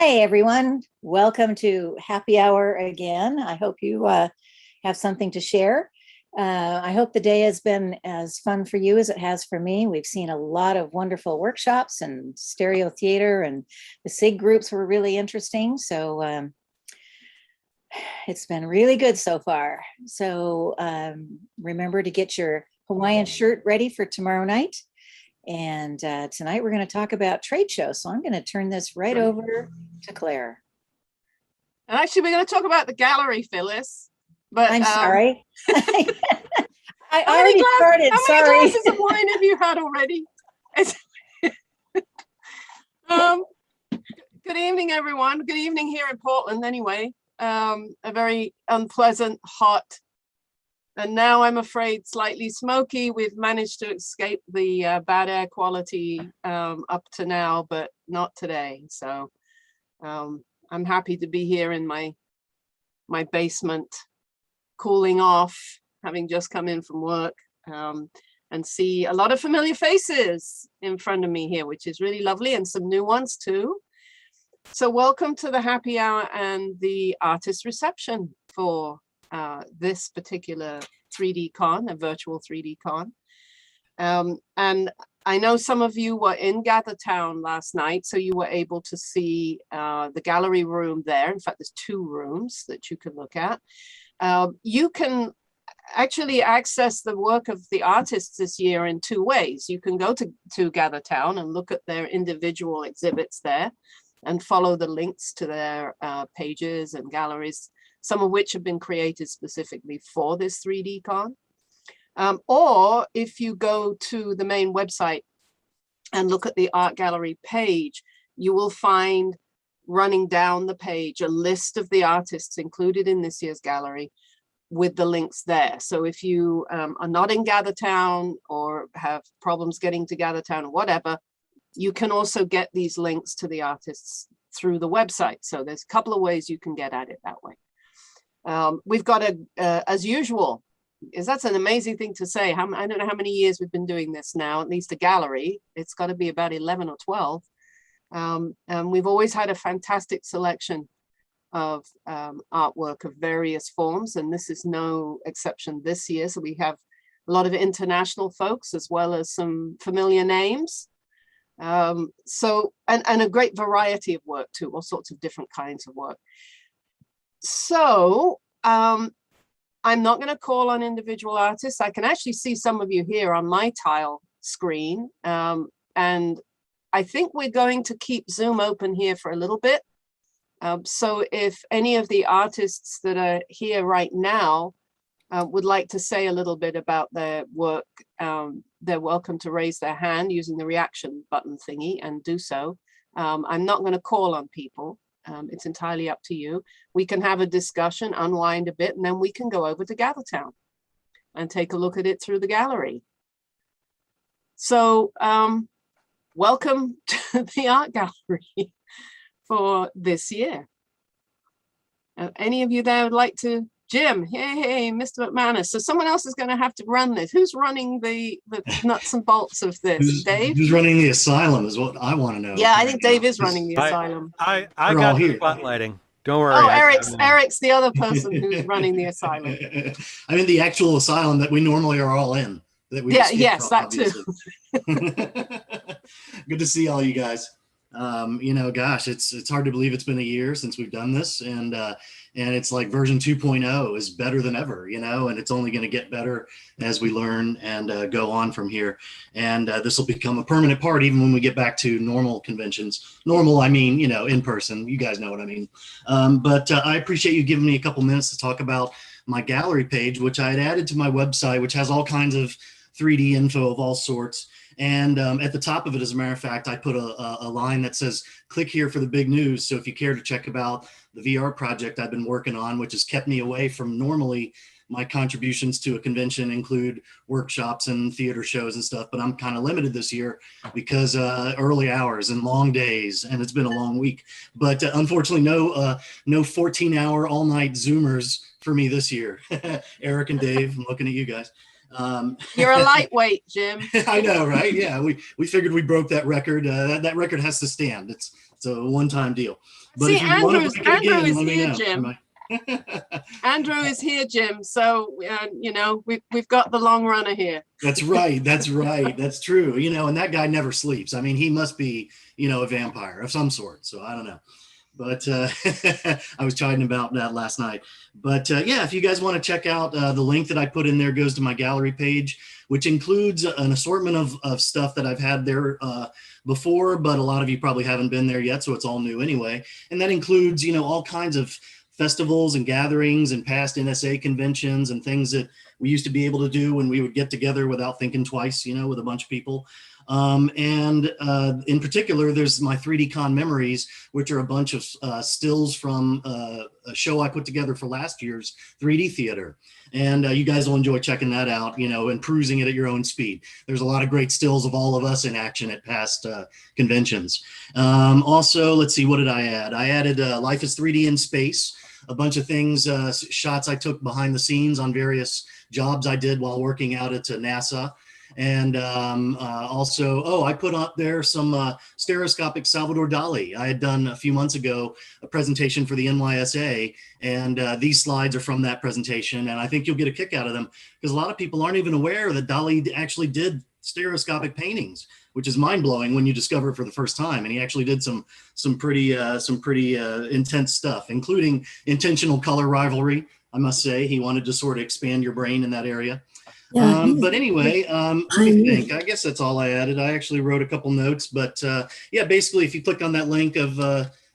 Hey everyone, welcome to Happy Hour again. I hope you have something to share. I hope the day has been as fun for you as it has for me. We've seen a lot of wonderful workshops and stereo theater, and the SIG groups were really interesting. So it's been really good so far. So remember to get your Hawaiian shirt ready for tomorrow night. And tonight we're going to talk about trade shows. So I'm going to turn this right over to Claire. And actually, we're going to talk about the gallery, Phyllis. But I'm sorry. I how already started. How many glasses of wine have you had already? Good evening, everyone. Good evening here in Portland, anyway. A very unpleasant, hot, and now I'm afraid slightly smoky. We've managed to escape the bad air quality up to now, but not today. So I'm happy to be here in my basement, cooling off, having just come in from work, and see a lot of familiar faces in front of me here, which is really lovely, and some new ones too. So welcome to the happy hour and the artist reception for this particular 3D-Con, a virtual 3D-Con. And I know some of you were in Gathertown last night, so you were able to see the gallery room there. In fact, there's 2 rooms that you can look at. You can actually access the work of the artists this year in 2 ways. You can go to Gathertown and look at their individual exhibits there and follow the links to their pages and galleries, some of which have been created specifically for this 3D-Con. Or if you go to the main website and look at the art gallery page, you will find running down the page a list of the artists included in this year's gallery with the links there. So if you are not in Gathertown or have problems getting to Gathertown or whatever, you can also get these links to the artists through the website. So there's a couple of ways you can get at it that way. We've got as usual, is that's an amazing thing to say. I don't know how many years we've been doing this now, at least a gallery. It's got to be about 11 or 12. And we've always had a fantastic selection of artwork of various forms, and this is no exception this year. So we have a lot of international folks as well as some familiar names. So and a great variety of work too, all sorts of different kinds of work. So I'm not going to call on individual artists. I can actually see some of you here on my tile screen. And I think we're going to keep Zoom open here for a little bit. So if any of the artists that are here right now would like to say a little bit about their work, they're welcome to raise their hand using the reaction button thingy and do so. I'm not going to call on people. It's entirely up to you. We can have a discussion, unwind a bit, and then we can go over to Gathertown and take a look at it through the gallery. So welcome to the art gallery for this year. Any of you there would like to? Jim, hey, Mr. McManus. So someone else is going to have to run this. Who's running the nuts and bolts of this? Dave? Who's running the asylum is what I want to know. Yeah, I think Dave is running the asylum. I got the spotlighting. Don't worry. Oh, Eric's the other person who's running the asylum. I'm in the actual asylum that we normally are all in. That we yes, from, that too. Good to see all you guys. You know, gosh, it's hard to believe it's been a year since we've done this, and it's like version 2.0 is better than ever, you know, and it's only going to get better as we learn and go on from here. And this will become a permanent part even when we get back to normal conventions. Normal, I mean, you know, in person. You guys know what I mean. But I appreciate you giving me a couple minutes to talk about my gallery page, which I had added to my website, which has all kinds of 3D info of all sorts. And at the top of it, as a matter of fact, I put a line that says, click here for the big news. So if you care to check about the VR project I've been working on, which has kept me away from normally my contributions to a convention include workshops and theater shows and stuff, but I'm kind of limited this year because early hours and long days, and it's been a long week. But unfortunately, no 14-hour all-night Zoomers for me this year. Eric and Dave, I'm looking at you guys. You're a lightweight, Jim. I know, right? Yeah, we figured we broke that record. That record has to stand. It's a one-time deal. But See, if you want to break it Andrew again, is let me here, know. Jim. Andrew is here, Jim. So you know, we've got the long runner here. That's right. That's right. That's true. You know, and that guy never sleeps. I mean, he must be, you know, a vampire of some sort. So I don't know. But I was chiding about that last night. But yeah, if you guys want to check out the link that I put in there goes to my gallery page, which includes an assortment of stuff that I've had there before, but a lot of you probably haven't been there yet, so it's all new anyway. And that includes, you know, all kinds of festivals and gatherings and past NSA conventions and things that we used to be able to do when we would get together without thinking twice, you know, with a bunch of people. And in particular, there's my 3D-Con memories, which are a bunch of stills from a show I put together for last year's 3D theater. And you guys will enjoy checking that out, you know, and perusing it at your own speed. There's a lot of great stills of all of us in action at past conventions. Also, let's see, what did I add? I added Life is 3D in Space, a bunch of things, shots I took behind the scenes on various jobs I did while working out at NASA. And also, I put up there some stereoscopic Salvador Dali. I had done a few months ago a presentation for the NYSA, and these slides are from that presentation, and I think you'll get a kick out of them because a lot of people aren't even aware that Dali actually did stereoscopic paintings, which is mind-blowing when you discover it for the first time. And he actually did some pretty intense stuff, including intentional color rivalry. I must say, he wanted to sort of expand your brain in that area. Yeah, but anyway, let me think. I guess that's all I added. I actually wrote a couple notes, but yeah, basically, if you click on that link of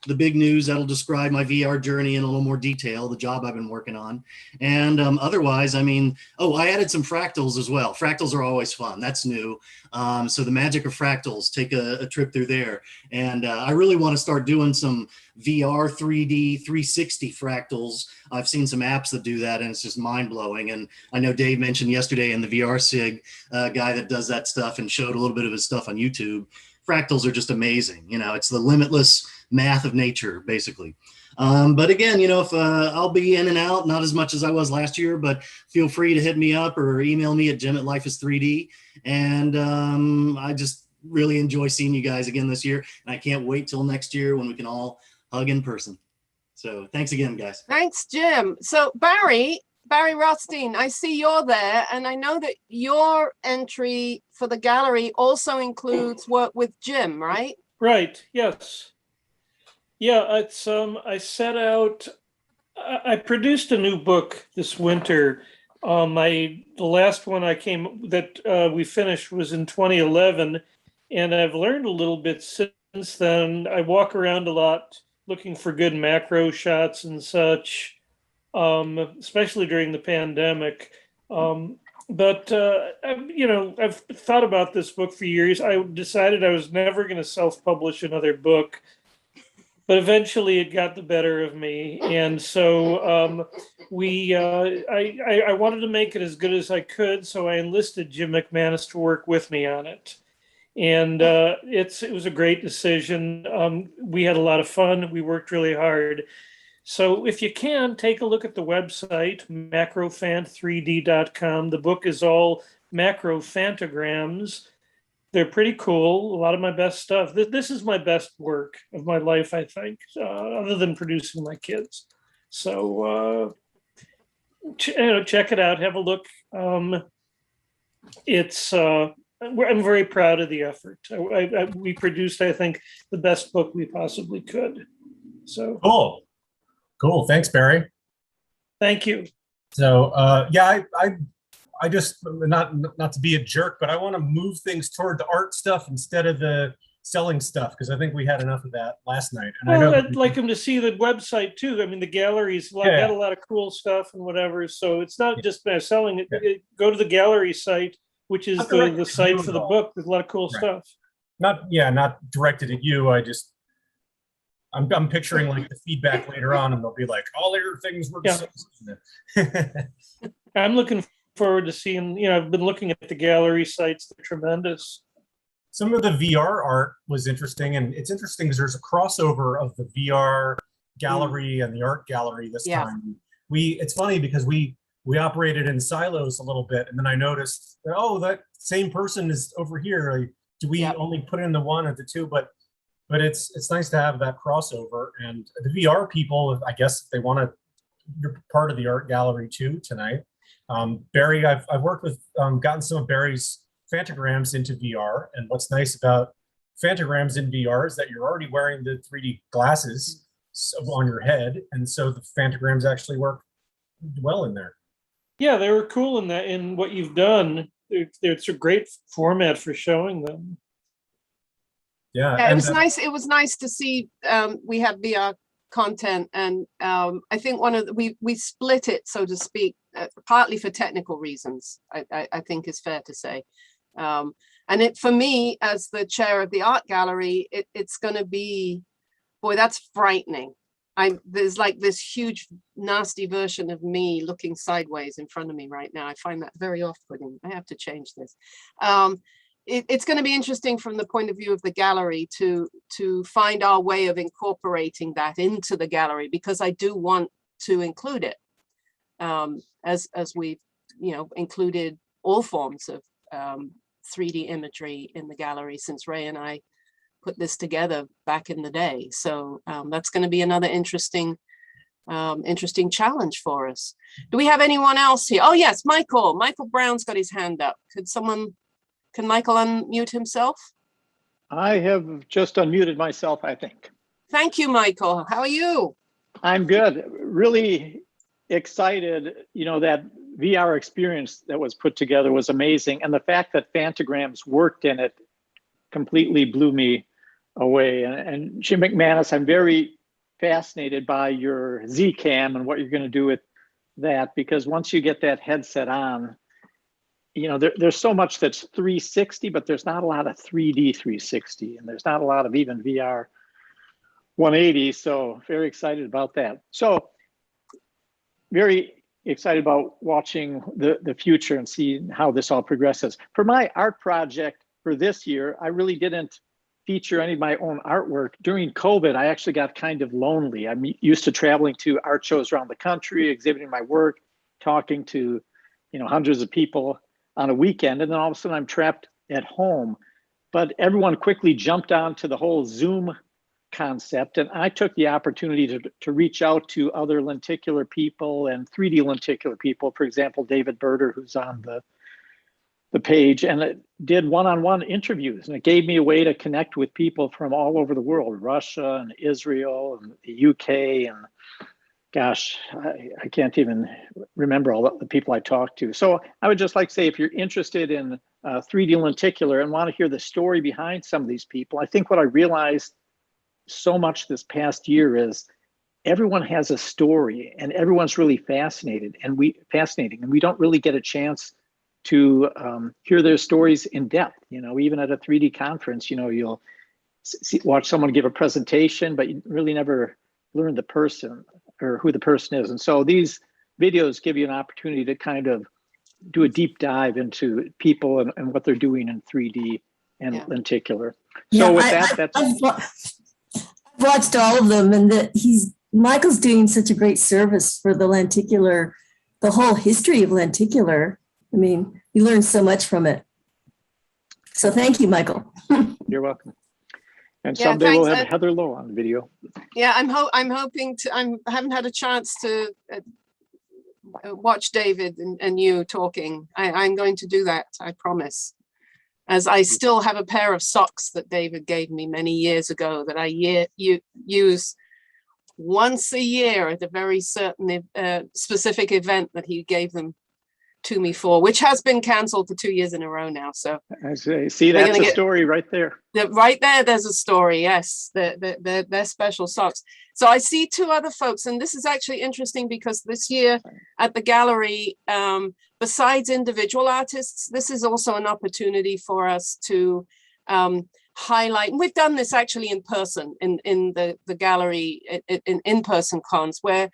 the big news, that'll describe my VR journey in a little more detail, the job I've been working on. And otherwise, I mean, I added some fractals as well. Fractals are always fun. That's new. So the magic of fractals, take a trip through there. And I really want to start doing some VR 3D 360 fractals. I've seen some apps that do that, and it's just mind blowing. And I know Dave mentioned yesterday in the VR SIG guy that does that stuff and showed a little bit of his stuff on YouTube. Fractals are just amazing. You know, it's the limitless math of nature, basically. But again, you know, if I'll be in and out, not as much as I was last year, but feel free to hit me up or email me at jim@lifeis3d. And I just really enjoy seeing you guys again this year. And I can't wait till next year when we can all hug in person. So thanks again, guys. Thanks, Jim. So Barry Rothstein, I see you're there, and I know that your entry for the gallery also includes work with Jim, right? Right. Yes. Yeah. It's I set out. I produced a new book this winter. The last one we finished was in 2011, and I've learned a little bit since then. I walk around a lot looking for good macro shots and such, especially during the pandemic. But I've thought about this book for years. I decided I was never going to self-publish another book, but eventually it got the better of me. And so I wanted to make it as good as I could. So I enlisted Jim McManus to work with me on it. And it was a great decision. We had a lot of fun. We worked really hard. So if you can, take a look at the website, macrofant3d.com. The book is all macro phantograms. They're pretty cool. A lot of my best stuff. This is my best work of my life, I think, other than producing my kids. So check it out. Have a look. I'm very proud of the effort. We produced, I think, the best book we possibly could. So cool. Thanks, Barry. Thank you. So I just not to be a jerk, but I want to move things toward the art stuff instead of the selling stuff, because I think we had enough of that last night. And well, I'd like them to see the website too. I mean, the galleries got a lot of cool stuff and whatever. So it's not just selling it. Yeah. Go to the gallery site, which is the site for the book. There's a lot of cool stuff. Not directed at you. I'm picturing like the feedback later on, and they'll be like, all your things were. Yeah. I'm looking forward to seeing. I've been looking at the gallery sites. They're tremendous. Some of the VR art was interesting, and it's interesting because there's a crossover of the VR gallery and the art gallery this time. It's funny because we we operated in silos a little bit. And then I noticed that, oh, that same person is over here. Like, do we only put in the one or the two? But it's nice to have that crossover. And the VR people, I guess, if they want to, you're part of the art gallery too tonight. Barry, I've worked with, gotten some of Barry's Fantagrams into VR. And what's nice about Fantagrams in VR is that you're already wearing the 3D glasses on your head. And so the Fantagrams actually work well in there. Yeah, they were cool in that, in what you've done. It's a great format for showing them. Yeah, it was nice. It was nice to see we have VR content, and I think one of the, we split it, so to speak, partly for technical reasons. I think is fair to say, and it, for me as the chair of the art gallery, it's going to be, boy, that's frightening. There's like this huge nasty version of me looking sideways in front of me right now. I find that very off-putting. I have to change this. It's going to be interesting from the point of view of the gallery to find our way of incorporating that into the gallery, because I do want to include it, as we've included all forms of 3D imagery in the gallery since Ray and I put this together back in the day. So that's going to be another interesting challenge for us. Do we have anyone else here? Oh yes, Michael Brown's got his hand up. Can Michael unmute himself? I have just unmuted myself, I think. Thank you, Michael. How are you? I'm good. Really excited. That VR experience that was put together was amazing. And the fact that Fantagrams worked in it completely blew me away. And Jim McManus, I'm very fascinated by your Z-Cam and what you're going to do with that, because once you get that headset on, there's so much that's 360, but there's not a lot of 3D 360, and there's not a lot of even VR 180. So very excited about that. So very excited about watching the future and seeing how this all progresses. For my art project for this year, I really didn't feature any of my own artwork. During COVID, I actually got kind of lonely. I'm used to traveling to art shows around the country, exhibiting my work, talking to hundreds of people on a weekend, and then all of a sudden I'm trapped at home. But everyone quickly jumped onto the whole Zoom concept, and I took the opportunity to reach out to other lenticular people and 3D lenticular people. For example, David Berter, who's on the page, and it did one-on-one interviews, and it gave me a way to connect with people from all over the world, Russia and Israel and the UK, and gosh, I can't even remember all the people I talked to. So I would just like to say, if you're interested in 3D lenticular and want to hear the story behind some of these people, I think what I realized so much this past year is everyone has a story, and everyone's really fascinating, and we don't really get a chance to hear their stories in depth. Even at a 3D conference, you'll watch someone give a presentation, but you really never learn the person or who the person is. And so these videos give you an opportunity to kind of do a deep dive into people and what they're doing in 3D and lenticular. So with that, I've watched all of them, and Michael's doing such a great service for the lenticular, the whole history of lenticular. I mean, you learn so much from it. So thank you, Michael. You're welcome. And someday we'll have Heather Lowe on the video. Yeah, I'm hoping to. I haven't had a chance to watch David and you talking. I'm going to do that, I promise. As I still have a pair of socks that David gave me many years ago that I use once a year at a very certain specific event that he gave them to me for, which has been cancelled for 2 years in a row now. So I see that's a story right there. Right there, there's a story. Yes, they're special socks. So I see two other folks, and this is actually interesting because this year at the gallery, besides individual artists, this is also an opportunity for us to highlight. And we've done this actually in person in the gallery in in-person cons where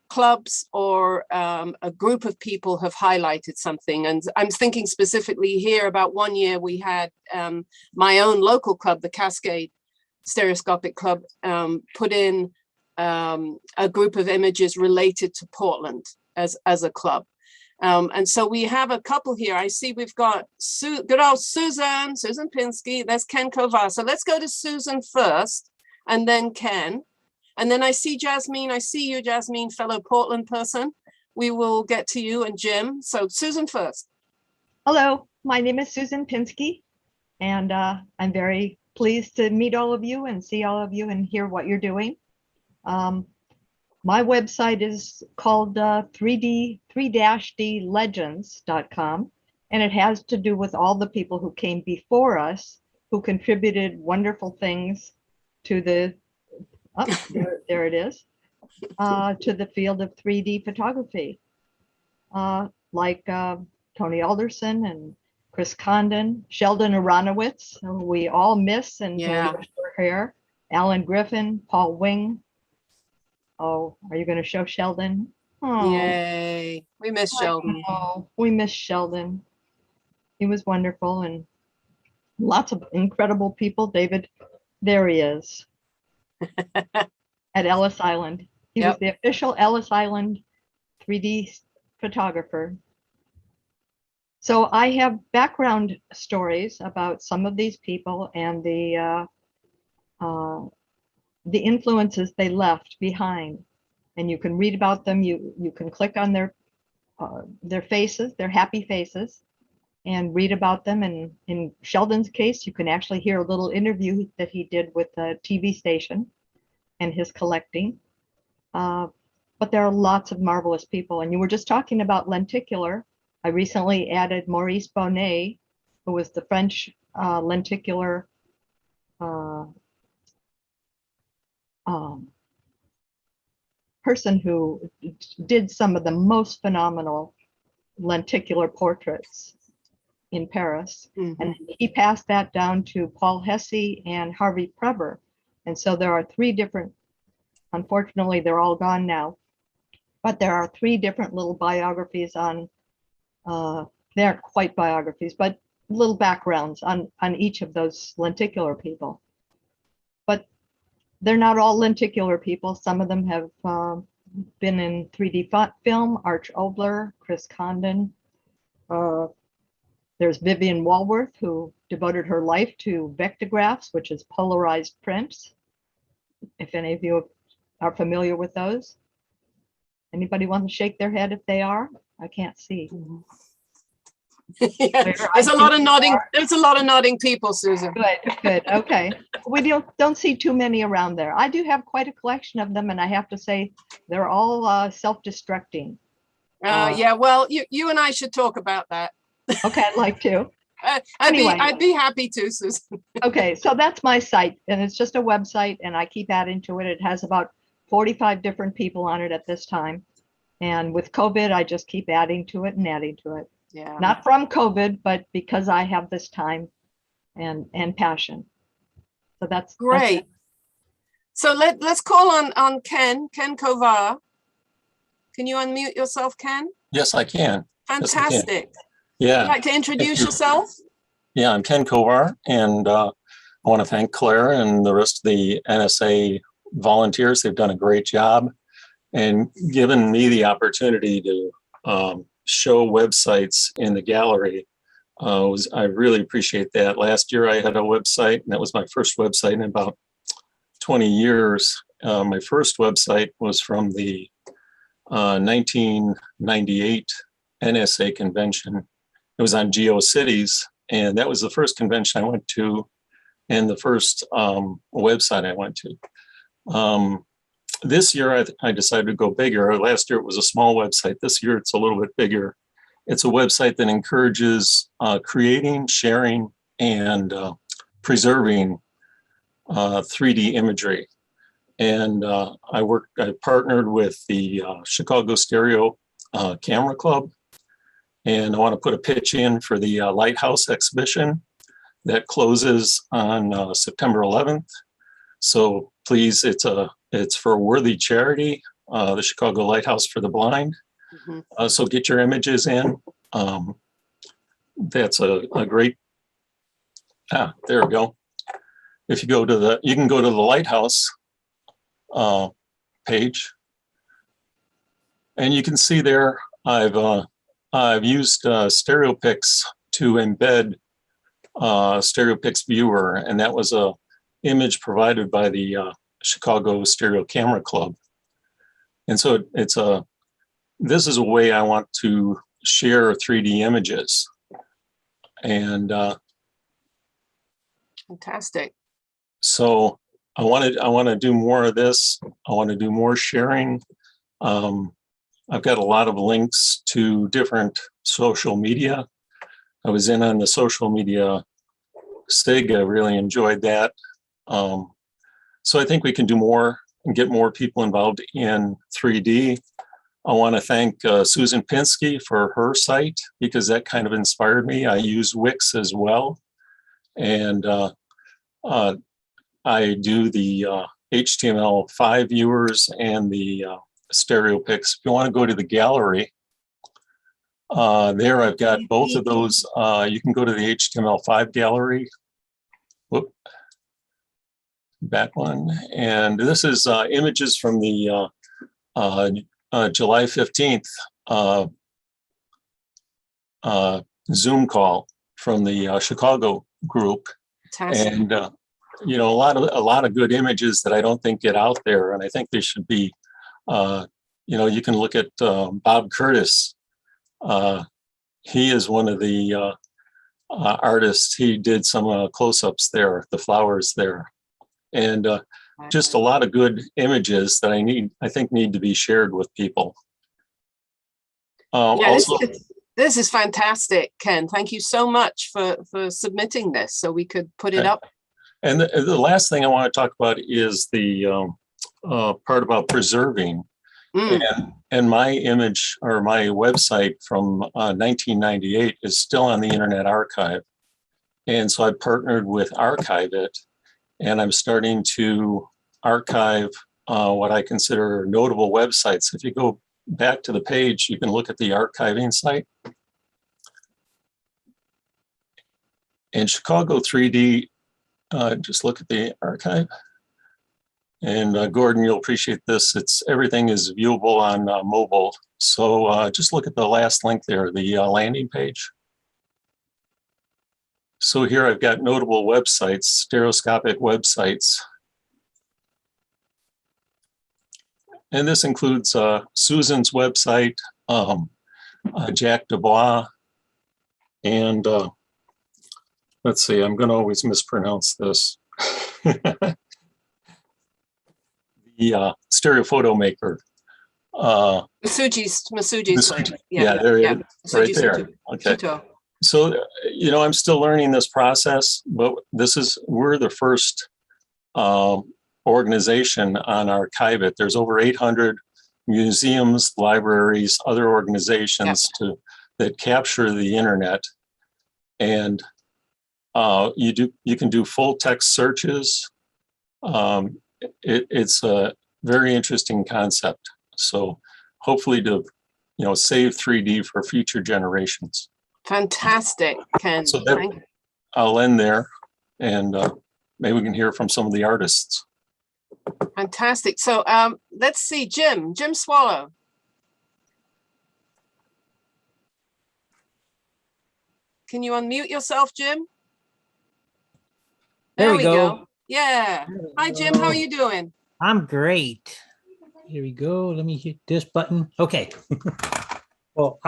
clubs or a group of people have highlighted something. And I'm thinking specifically here about one year we had my own local club, the Cascade Stereoscopic Club, put in a group of images related to Portland. as a club. And so we have a couple here. I see we've got good old Susan Pinsky. There's Ken Kovar. So let's go to Susan first, and then Ken. And then I see Jasmine. I see you, Jasmine, fellow Portland person. We will get to you and Jim. So Susan first. Hello, my name is Susan Pinsky, and I'm very pleased to meet all of you and see all of you and hear what you're doing. My website is called 3D-Legends.com, and it has to do with all the people who came before us, who contributed wonderful things to the, there it is, to the field of 3D photography, like Tony Alderson and Chris Condon, Sheldon Aronowitz, who we all miss, and short hair, Alan Griffin, Paul Wing. Oh, are you going to show Sheldon? Oh, yay. We miss Sheldon. Oh, we miss Sheldon. He was wonderful, and lots of incredible people. David, there he is at Ellis Island. He was the official Ellis Island 3D photographer. So I have background stories about some of these people and the influences they left behind, and you can read about them. You can click on their faces, their happy faces, and read about them. And in Sheldon's case, you can actually hear a little interview that he did with a TV station and his collecting. But there are lots of marvelous people. And you were just talking about lenticular. I recently added Maurice Bonnet, who was the French lenticular person who did some of the most phenomenal lenticular portraits in Paris. And he passed that down to Paul Hesse and Harvey Preber. And so there are three different, unfortunately, they're all gone now, but there are three different little biographies on, they aren't quite biographies, but little backgrounds on each of those lenticular people. But they're not all lenticular people. Some of them have been in 3D film, Arch Obler, Chris Condon. There's Vivian Walworth, who devoted her life to vectographs, which is polarized prints. If any of you are familiar with those. Anybody want to shake their head if they are? I can't see. There's a lot of nodding. There's a lot of nodding people, Susan. Good. Okay. We don't see too many around there. I do have quite a collection of them, and I have to say they're all self-destructing. Yeah. Well, you and I should talk about that. Okay, I'd like to. I'd be happy to, Susan. Okay, so that's my site, and it's just a website, and I keep adding to it. It has about 45 different people on it at this time, and with COVID, I just keep adding to it and adding to it. Yeah. Not from COVID, but because I have this time and passion. So that's great. So let's call on Ken Kovar. Can you unmute yourself, Ken? Yes, I can. Fantastic. Yes, I can. Yeah. Would you like to introduce yourself? Yeah, I'm Ken Kovar, and I want to thank Claire and the rest of the NSA volunteers. They've done a great job and given me the opportunity to show websites in the gallery. I really appreciate that. Last year I had a website, and that was my first website in about 20 years. My first website was from the 1998 NSA convention. It was on GeoCities, and that was the first convention I went to and the first website I went to. This year I decided to go bigger. Last year it was a small website. This year it's a little bit bigger. It's a website that encourages creating, sharing, and preserving 3D imagery. And I partnered with the Chicago Stereo Camera Club. And I want to put a pitch in for the Lighthouse exhibition that closes on September 11th. So please, it's for a worthy charity, the Chicago Lighthouse for the Blind. So get your images in. That's a great, there we go. If you go to you can go to the Lighthouse page. And you can see there, I've used StereoPix to embed StereoPix Viewer, and that was a image provided by the Chicago Stereo Camera Club. And so this is a way I want to share 3D images. And fantastic. So I want to do more of this. I want to do more sharing. I've got a lot of links to different social media. I was in on the social media SIG. I really enjoyed that. So I think we can do more and get more people involved in 3D. I want to thank Susan Pinsky for her site, because that kind of inspired me. I use Wix as well. And I do the HTML5 viewers and the StereoPix. If you want to go to the gallery, there I've got both of those. You can go to the HTML5 gallery. Whoop. Back one. And this is images from the July 15th Zoom call from the Chicago group. Fantastic. And you know, a lot of good images that I don't think get out there, and I think they should be. You know, you can look at Bob Curtis. He is one of the artists. He did some close-ups there, the flowers there, and just a lot of good images that I think need to be shared with people. Yeah, also, this is fantastic, Ken. Thank you so much for submitting this so we could put it up. And the last thing I want to talk about is the part about preserving. And my image or my website from 1998 is still on the Internet Archive. And so I partnered with Archive It, and I'm starting to archive what I consider notable websites. If you go back to the page, you can look at the archiving site. And Chicago 3D, just look at the archive. And Gordon, you'll appreciate this. Everything is viewable on mobile. So just look at the last link there, the landing page. So here I've got notable websites, stereoscopic websites. And this includes Susan's website, Jack Dubois, and let's see, I'm gonna always mispronounce this. The stereo photo maker. Masuji's site. Yeah, there it is, right there. Okay. So, you know, I'm still learning this process, but we're the first organization on Archive It. There's over 800 museums, libraries, other organizations that capture the internet. And you can do full text searches. It's a very interesting concept. So hopefully to, you know, save 3D for future generations. Fantastic, Ken. So I'll end there, and maybe we can hear from some of the artists. Fantastic. So let's see, Jim Swallow. Can you unmute yourself, Jim? There we go. Yeah. Hi, Jim. How are you doing? I'm great. Here we go. Let me hit this button. Okay. Well,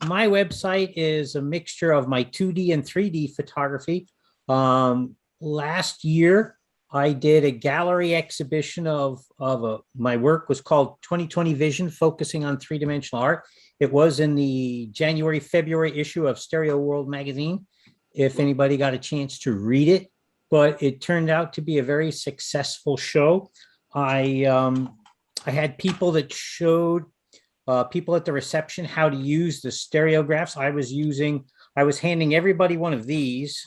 my website is a mixture of my 2D and 3D photography. Last year, I did a gallery exhibition of my work was called 2020 Vision, focusing on three-dimensional art. It was in the January, February issue of Stereo World magazine, if anybody got a chance to read it. But it turned out to be a very successful show. I had people that showed people at the reception how to use the stereographs. I was handing everybody one of these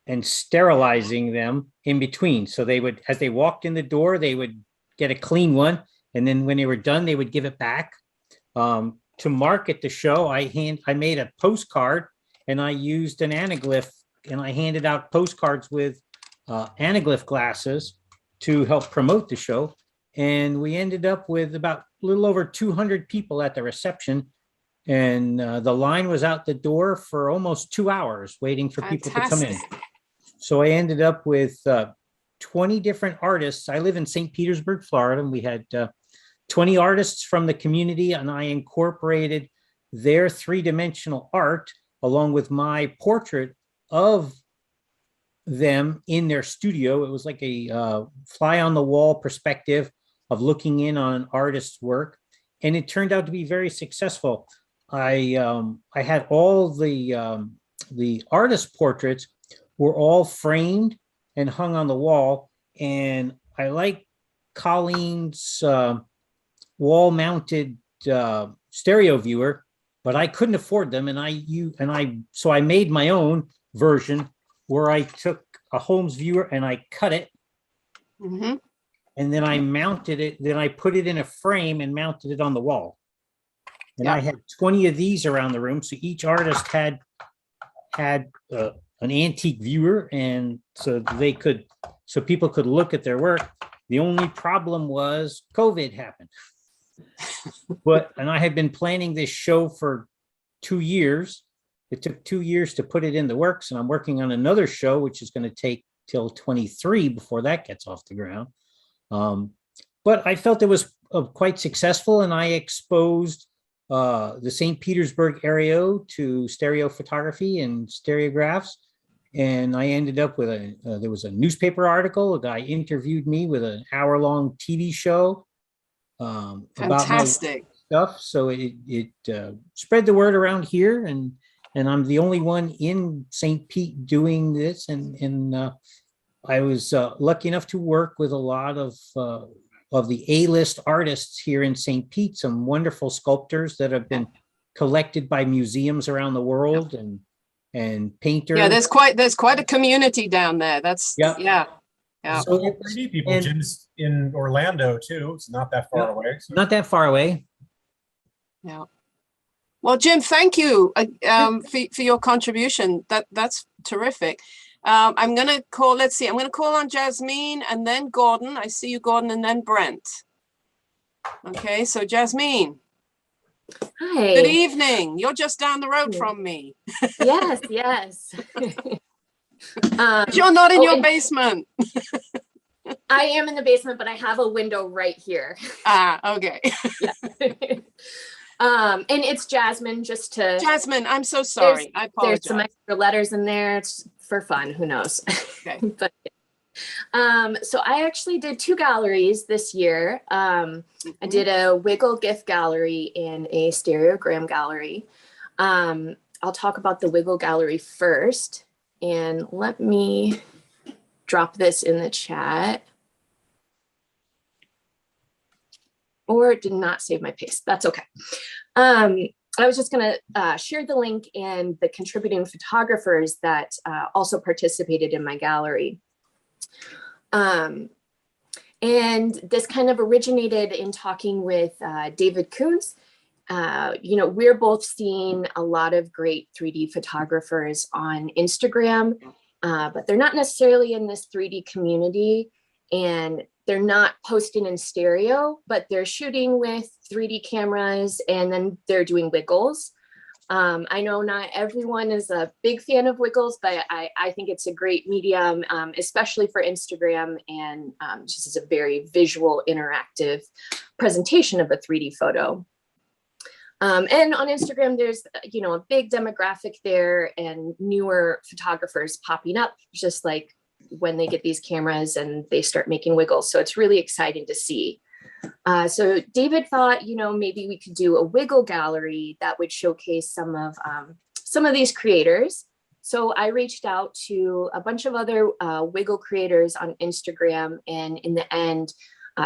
and sterilizing them in between. So they would, as they walked in the door, they would get a clean one. And then when they were done, they would give it back. To market the show, I made a postcard, and I used an anaglyph, and I handed out postcards with anaglyph glasses to help promote the show. And we ended up with about little over 200 people at the reception. And the line was out the door for almost 2 hours waiting for people to come in. Fantastic. So I ended up with 20 different artists. I live in St. Petersburg, Florida, and we had 20 artists from the community, and I incorporated their three-dimensional art along with my portrait of them in their studio. It was like a fly on the wall perspective of looking in on an artist's work, and it turned out to be very successful. I had all the artist portraits were all framed and hung on the wall, and I like Colleen's wall-mounted stereo viewer, but I couldn't afford them, so I made my own version where I took a Holmes viewer and I cut it, and then I mounted it. Then I put it in a frame and mounted it on the wall. And I had 20 of these around the room, so each artist had an antique viewer, and so people could look at their work. The only problem was COVID happened. And I had been planning this show for 2 years. It took 2 years to put it in the works, and I'm working on another show, which is going to take till 23 before that gets off the ground. But I felt it was quite successful, and I exposed the St. Petersburg area to stereo photography and stereographs. And I ended up with there was a newspaper article. A guy interviewed me with an hour-long TV show about my stuff. So it spread the word around here, and I'm the only one in St. Pete doing this. And I was lucky enough to work with a lot of the A-list artists here in St. Pete, some wonderful sculptors that have been collected by museums around the world, and painters. Yeah, there's quite a community down there. That's yeah. So 3D people, Jim's in Orlando too. It's not that far away. So. Not that far away. Yeah. Well, Jim, thank you for your contribution. That's terrific. I'm going to call, let's see, I'm going to call on Jasmine and then Gordon. I see you, Gordon, and then Brent. Okay, so Jasmine. Hi. Good evening. You're just down the road from me. Yes, yes. You're not in your basement. I am in the basement, but I have a window right here. Ah, okay. Yeah. And it's Jasmine, just to... Jasmine, I'm so sorry. I apologize. There's some extra letters in there. It's for fun. Who knows? Okay. But, so I actually did 2 galleries this year. I did a Wiggle gift gallery and a stereogram gallery. I'll talk about the Wiggle gallery first. And let me drop this in the chat. Or it did not save my paste. That's okay. I was just going to share the link and the contributing photographers that also participated in my gallery. And this kind of originated in talking with David Kuntz. We're both seeing a lot of great 3D photographers on Instagram, but they're not necessarily in this 3D community, and they're not posting in stereo, but they're shooting with 3D cameras, and then they're doing wiggles. I know not everyone is a big fan of wiggles, but I think it's a great medium, especially for Instagram, and just as a very visual, interactive presentation of a 3D photo. And on Instagram, there's, a big demographic there, and newer photographers popping up, just like when they get these cameras and they start making wiggles. So it's really exciting to see. So David thought, maybe we could do a wiggle gallery that would showcase some of these creators. So I reached out to a bunch of other wiggle creators on Instagram, and in the end,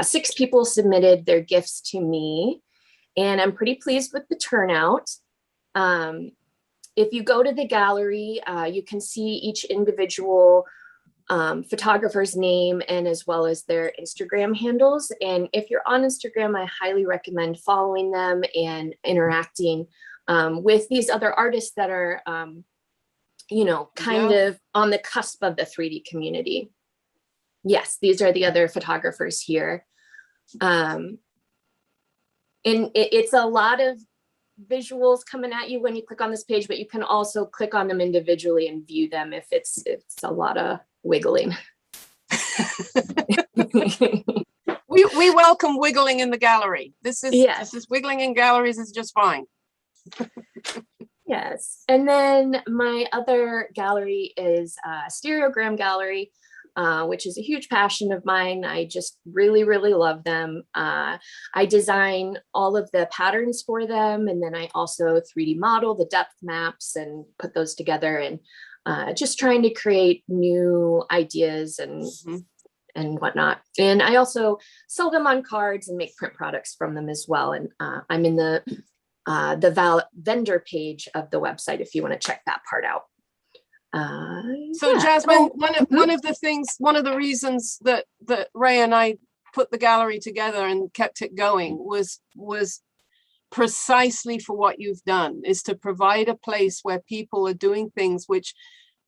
6 people submitted their gifts to me, and I'm pretty pleased with the turnout. If you go to the gallery, you can see each individual photographer's name, and as well as their Instagram handles. And if you're on Instagram, I highly recommend following them and interacting with these other artists that are, kind of on the cusp of the 3D community. Yes, these are the other photographers here. And it's a lot of visuals coming at you when you click on this page, but you can also click on them individually and view them if it's a lot of wiggling. We welcome wiggling in the gallery. This Yes. is wiggling in galleries is just fine. Yes. And then my other gallery is a stereogram gallery, which is a huge passion of mine. I just really, really love them. I design all of the patterns for them. And then I also 3D model the depth maps and put those together, and just trying to create new ideas and whatnot. And I also sell them on cards and make print products from them as well. And I'm in the vendor page of the website if you want to check that part out. So Jasmine, one of the reasons that Ray and I put the gallery together and kept it going was precisely for what you've done, is to provide a place where people are doing things which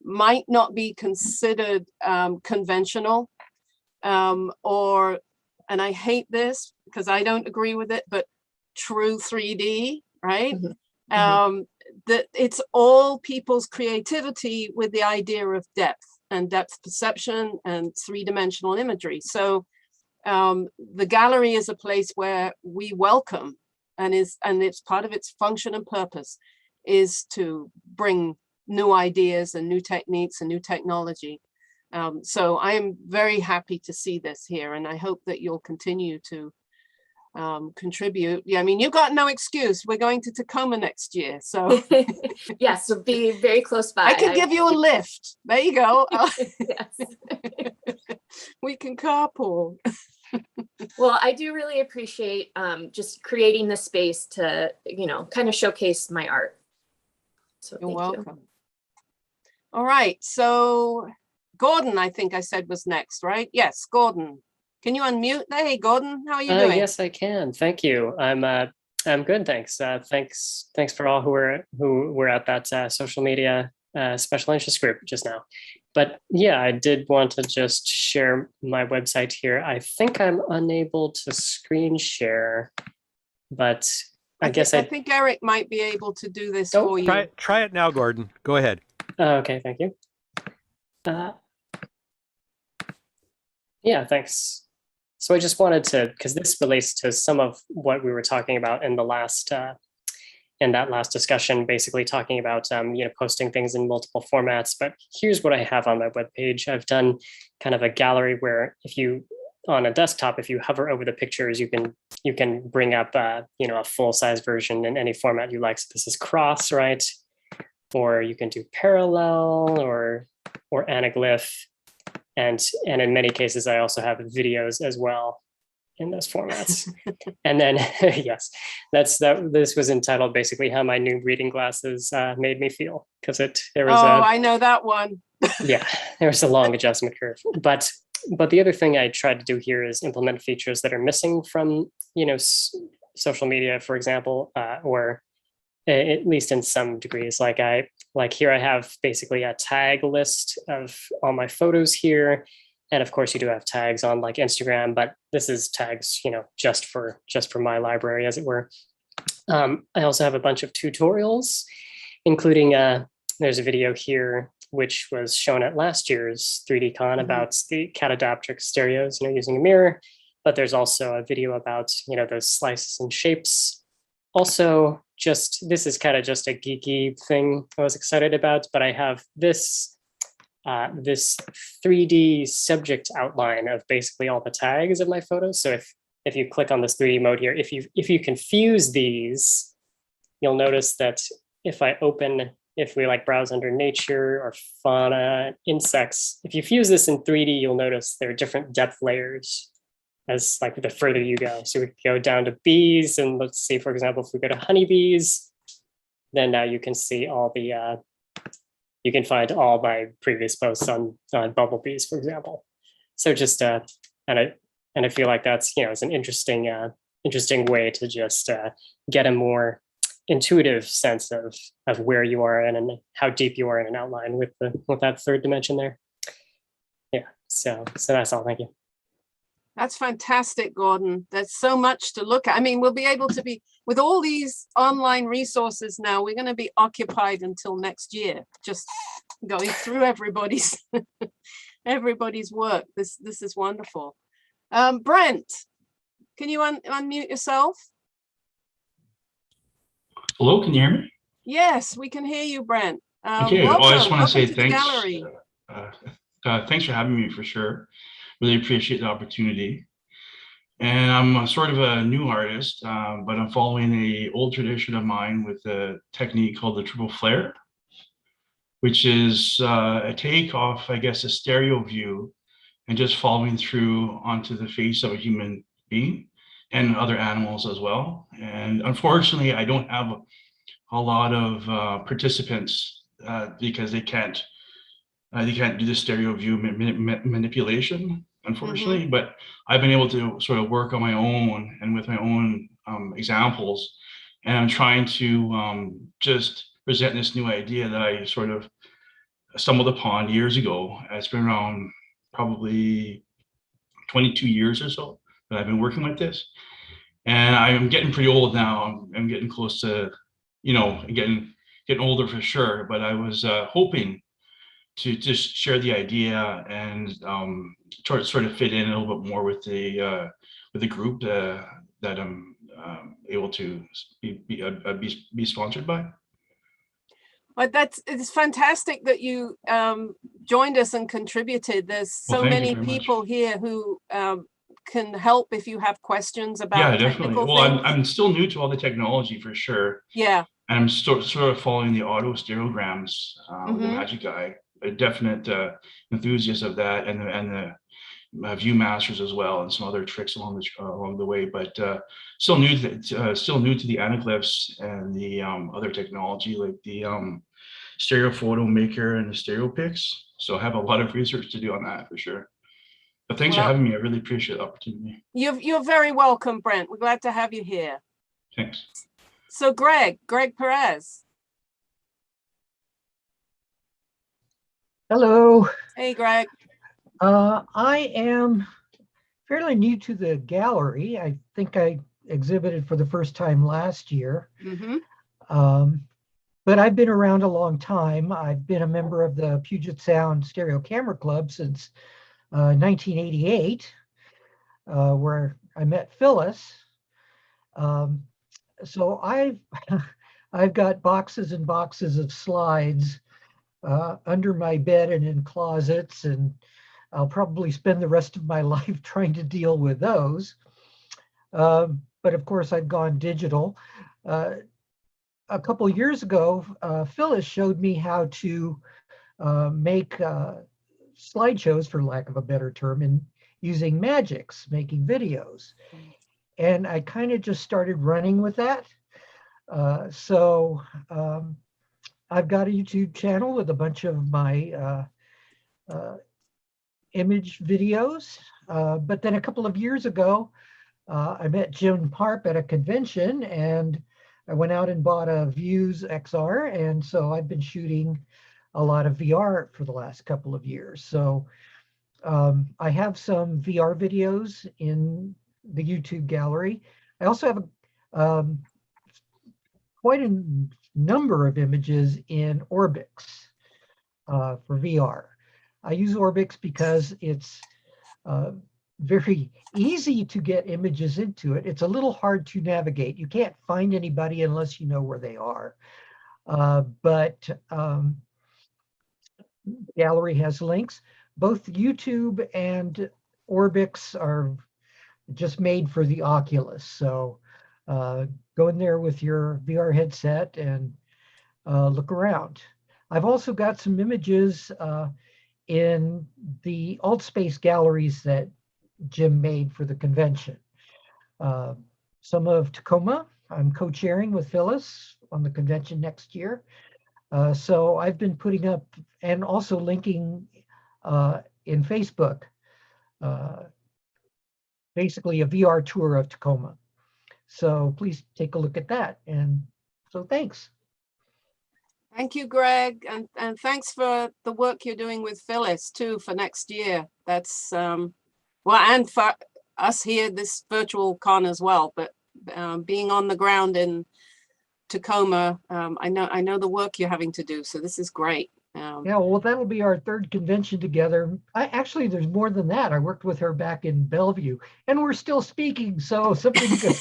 might not be considered conventional, and I hate this because I don't agree with it, but true 3D, right? That it's all people's creativity with the idea of depth and depth perception and three-dimensional imagery. So the gallery is a place where we welcome, and it's part of its function and purpose is to bring new ideas and new techniques and new technology. So I am very happy to see this here, and I hope that you'll continue to contribute. Yeah, I mean, you've got no excuse. We're going to Tacoma next year, so yes, so be very close by. I can give you a lift. There you go. Yes. We can carpool. Well, I do really appreciate just creating the space to, kind of showcase my art. So You're thank welcome. All right, so Gordon, I think I said was next, right? Yes, Gordon. Can you unmute? Hey, Gordon, how are you doing? Yes, I can. Thank you. I'm good, thanks. Thanks for all who were at that social media special interest group just now. But yeah, I did want to just share my website here. I think I'm unable to screen share, but I think Eric might be able to do this for you. Try it now, Gordon. Go ahead. Okay, thank you. Yeah, thanks. So I just wanted to, because this relates to some of what we were talking about in the last, in that last discussion, basically talking about, posting things in multiple formats. But here's what I have on my webpage. I've done kind of a gallery where on a desktop, if you hover over the pictures, you can bring up, a full-size version in any format you like. So this is cross, right? Or you can do parallel or anaglyph. And in many cases, I also have videos as well in those formats. And then, yes, this was entitled basically how my new reading glasses made me feel, because I know that one. Yeah, there was a long adjustment curve. But the other thing I tried to do here is implement features that are missing from, social media, for example, or at least in some degrees. Like here I have basically a tag list of all my photos here. And of course you do have tags on like Instagram, but this is tags, just for my library, as it were. I also have a bunch of tutorials, including there's a video here, which was shown at last year's 3D-Con about the catadoptric stereos, using a mirror. But there's also a video about, those slices and shapes. Also, this is kind of just a geeky thing I was excited about, but I have this 3D subject outline of basically all the tags of my photos. So if you click on this 3D mode here, if you confuse these, you'll notice that if we like browse under nature or fauna, insects, if you fuse this in 3D, you'll notice there are different depth layers as like the further you go. So we go down to bees, and let's see, for example, if we go to honeybees, then now you can see all the, you can find all my previous posts on bumblebees, for example. So just, and I feel like that's, it's an interesting way to just get a more intuitive sense of where you are and how deep you are in an outline with that third dimension there. Yeah, so that's all, thank you. That's fantastic, Gordon. There's so much to look at. I mean, we'll be able to be, with all these online resources now, we're going to be occupied until next year, just going through everybody's everybody's work. This is wonderful. Brent, can you unmute yourself? Hello, can you hear me? Yes, we can hear you, Brent. Okay, welcome. well, I just want to say the thanks. gallery. Thanks for having me, for sure. Really appreciate the opportunity. And I'm sort of a new artist, but I'm following a old tradition of mine with a technique called the triple flare, which is a take off, I guess, a stereo view and just following through onto the face of a human being and other animals as well. And unfortunately, I don't have a lot of participants because they can't do the stereo view manipulation, unfortunately. But I've been able to sort of work on my own and with my own examples, and I'm trying to just present this new idea that I sort of stumbled upon years ago. It's been around probably 22 years or so that I've been working with this, and I'm getting pretty old now. I'm getting close to, getting older for sure. But I was hoping to just share the idea and sort of fit in a little bit more with the group that I'm able to be sponsored by. But it's fantastic that you joined us and contributed. There's so many people here who can help if you have questions about technical Well, things. I'm still new to all the technology for sure. Yeah. And I'm sort of following the auto stereograms with the Magic Guy. A definite enthusiast of that, and the view masters as well, and some other tricks along the way. But still new to the anaglyphs and the other technology like the stereo photo maker and the stereo pics. So I have a lot of research to do on that for sure. But thanks for having me. I really appreciate the opportunity. You're very welcome, Brent. We're glad to have you here. Thanks. So Greg Perez. Hello. Hey, Greg. I am fairly new to the gallery. I think I exhibited for the first time last year. But I've been around a long time. I've been a member of the Puget Sound Stereo Camera Club since 1988, where I met Phyllis. So I've got boxes and boxes of slides under my bed and in closets, and I'll probably spend the rest of my life trying to deal with those. But of course, I've gone digital. A couple years ago, Phyllis showed me how to make slideshows, for lack of a better term, in using Magix, making videos. And I kind of just started running with that. So I've got a YouTube channel with a bunch of my image videos. But then a couple of years ago, I met Jim Harp at a convention, and I went out and bought a Views XR. And so I've been shooting a lot of VR for the last couple of years. So I have some VR videos in the YouTube gallery. I also have quite a number of images in Orbix for VR. I use Orbix because it's very easy to get images into it. It's a little hard to navigate. You can't find anybody unless you know where they are. But gallery has links. Both YouTube and Orbix are just made for the Oculus. So go in there with your VR headset and look around. I've also got some images in the AltSpace galleries that Jim made for the convention. Some of Tacoma, I'm co-chairing with Phyllis on the convention next year. So I've been putting up and also linking in Facebook, basically a VR tour of Tacoma. So please take a look at that. And so thanks. Thank you, Greg. And thanks for the work you're doing with Phyllis too for next year. That's, well, and for us here, this virtual con as well, but being on the ground in Tacoma, I know the work you're having to do, so this is great. Yeah, well, that'll be our third convention together. Actually, there's more than that. I worked with her back in Bellevue, and we're still speaking, so something good.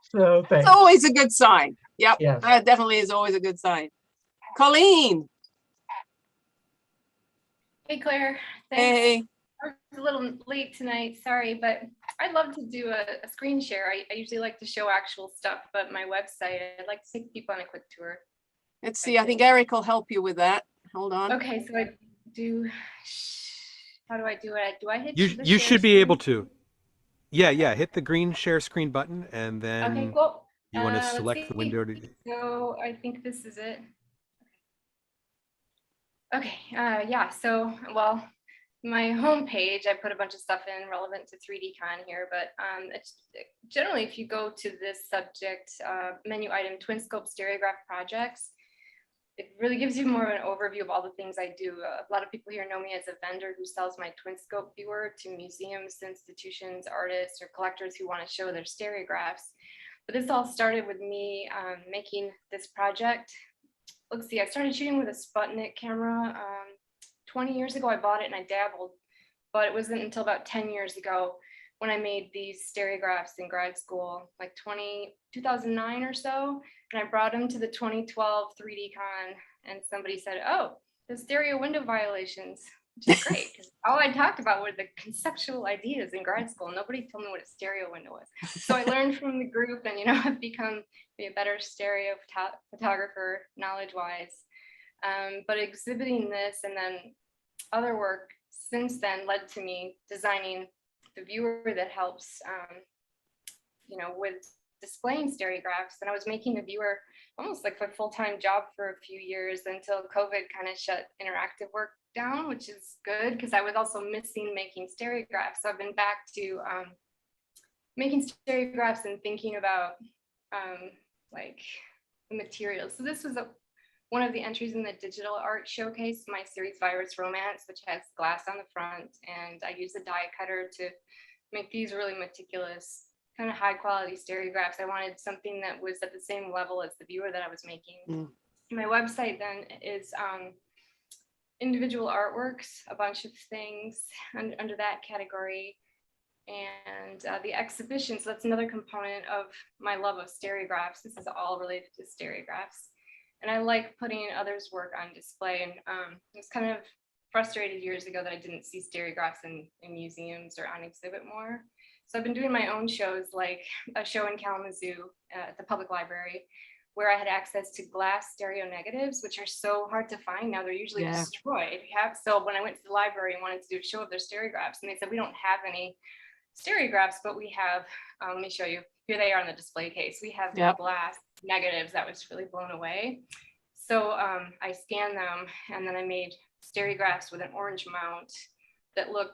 So thanks. It's always a good sign. Yep, Yes. that definitely is always a good sign. Colleen. Hey, Claire. Hey. I was a little late tonight, sorry, but I'd love to do a screen share. I usually like to show actual stuff, but my website, I'd like to take people on a quick tour. Let's see, I think Eric will help you with that. Hold on. Okay, so I do, how do I do it? Do I hit You the you share should be screen? able to. Yeah. Hit the green share screen button, and then Okay, cool. you want to Let's select the see. window to. So I think this is it. Okay, yeah, so, well, my homepage, I put a bunch of stuff in relevant to 3D-Con here, but it's generally, if you go to this subject menu item, twin scope stereograph projects, it really gives you more of an overview of all the things I do. A lot of people here know me as a vendor who sells my twin scope viewer to museums, institutions, artists, or collectors who want to show their stereographs. But this all started with me making this project. Let's see, I started shooting with a Sputnik camera 20 years ago. I bought it and I dabbled, but it wasn't until about 10 years ago when I made these stereographs in grad school, like 2009 or so. And I brought them to the 2012 3D-Con, and somebody said, oh, the stereo window violations, which is great, because all I talked about were the conceptual ideas in grad school. Nobody told me what a stereo window was. So I learned from the group, and I've become a better stereo photographer knowledge-wise. But exhibiting this and then other work since then led to me designing the viewer that helps, with displaying stereographs. And I was making the viewer almost like a full-time job for a few years until COVID kind of shut interactive work down, which is good because I was also missing making stereographs. So I've been back to making stereographs and thinking about like the materials. So this was one of the entries in the digital art showcase, my series Virus Romance, which has glass on the front, and I use a die cutter to make these really meticulous, kind of high quality stereographs. I wanted something that was at the same level as the viewer that I was making. My website then is individual artworks, a bunch of things under that category. And the exhibition, so that's another component of my love of stereographs. This is all related to stereographs. And I like putting others' work on display. And I was kind of frustrated years ago that I didn't see stereographs in museums or on exhibit more. So I've been doing my own shows, like a show in Kalamazoo at the public library, where I had access to glass stereo negatives, which are so hard to find now. They're usually destroyed. So when I went to the library and wanted to do a show of their stereographs, and they said, we don't have any stereographs, but we have, let me show you. Here they are in the display case. We have glass negatives. That was really blown away. So I scanned them, and then I made stereographs with an orange mount that look,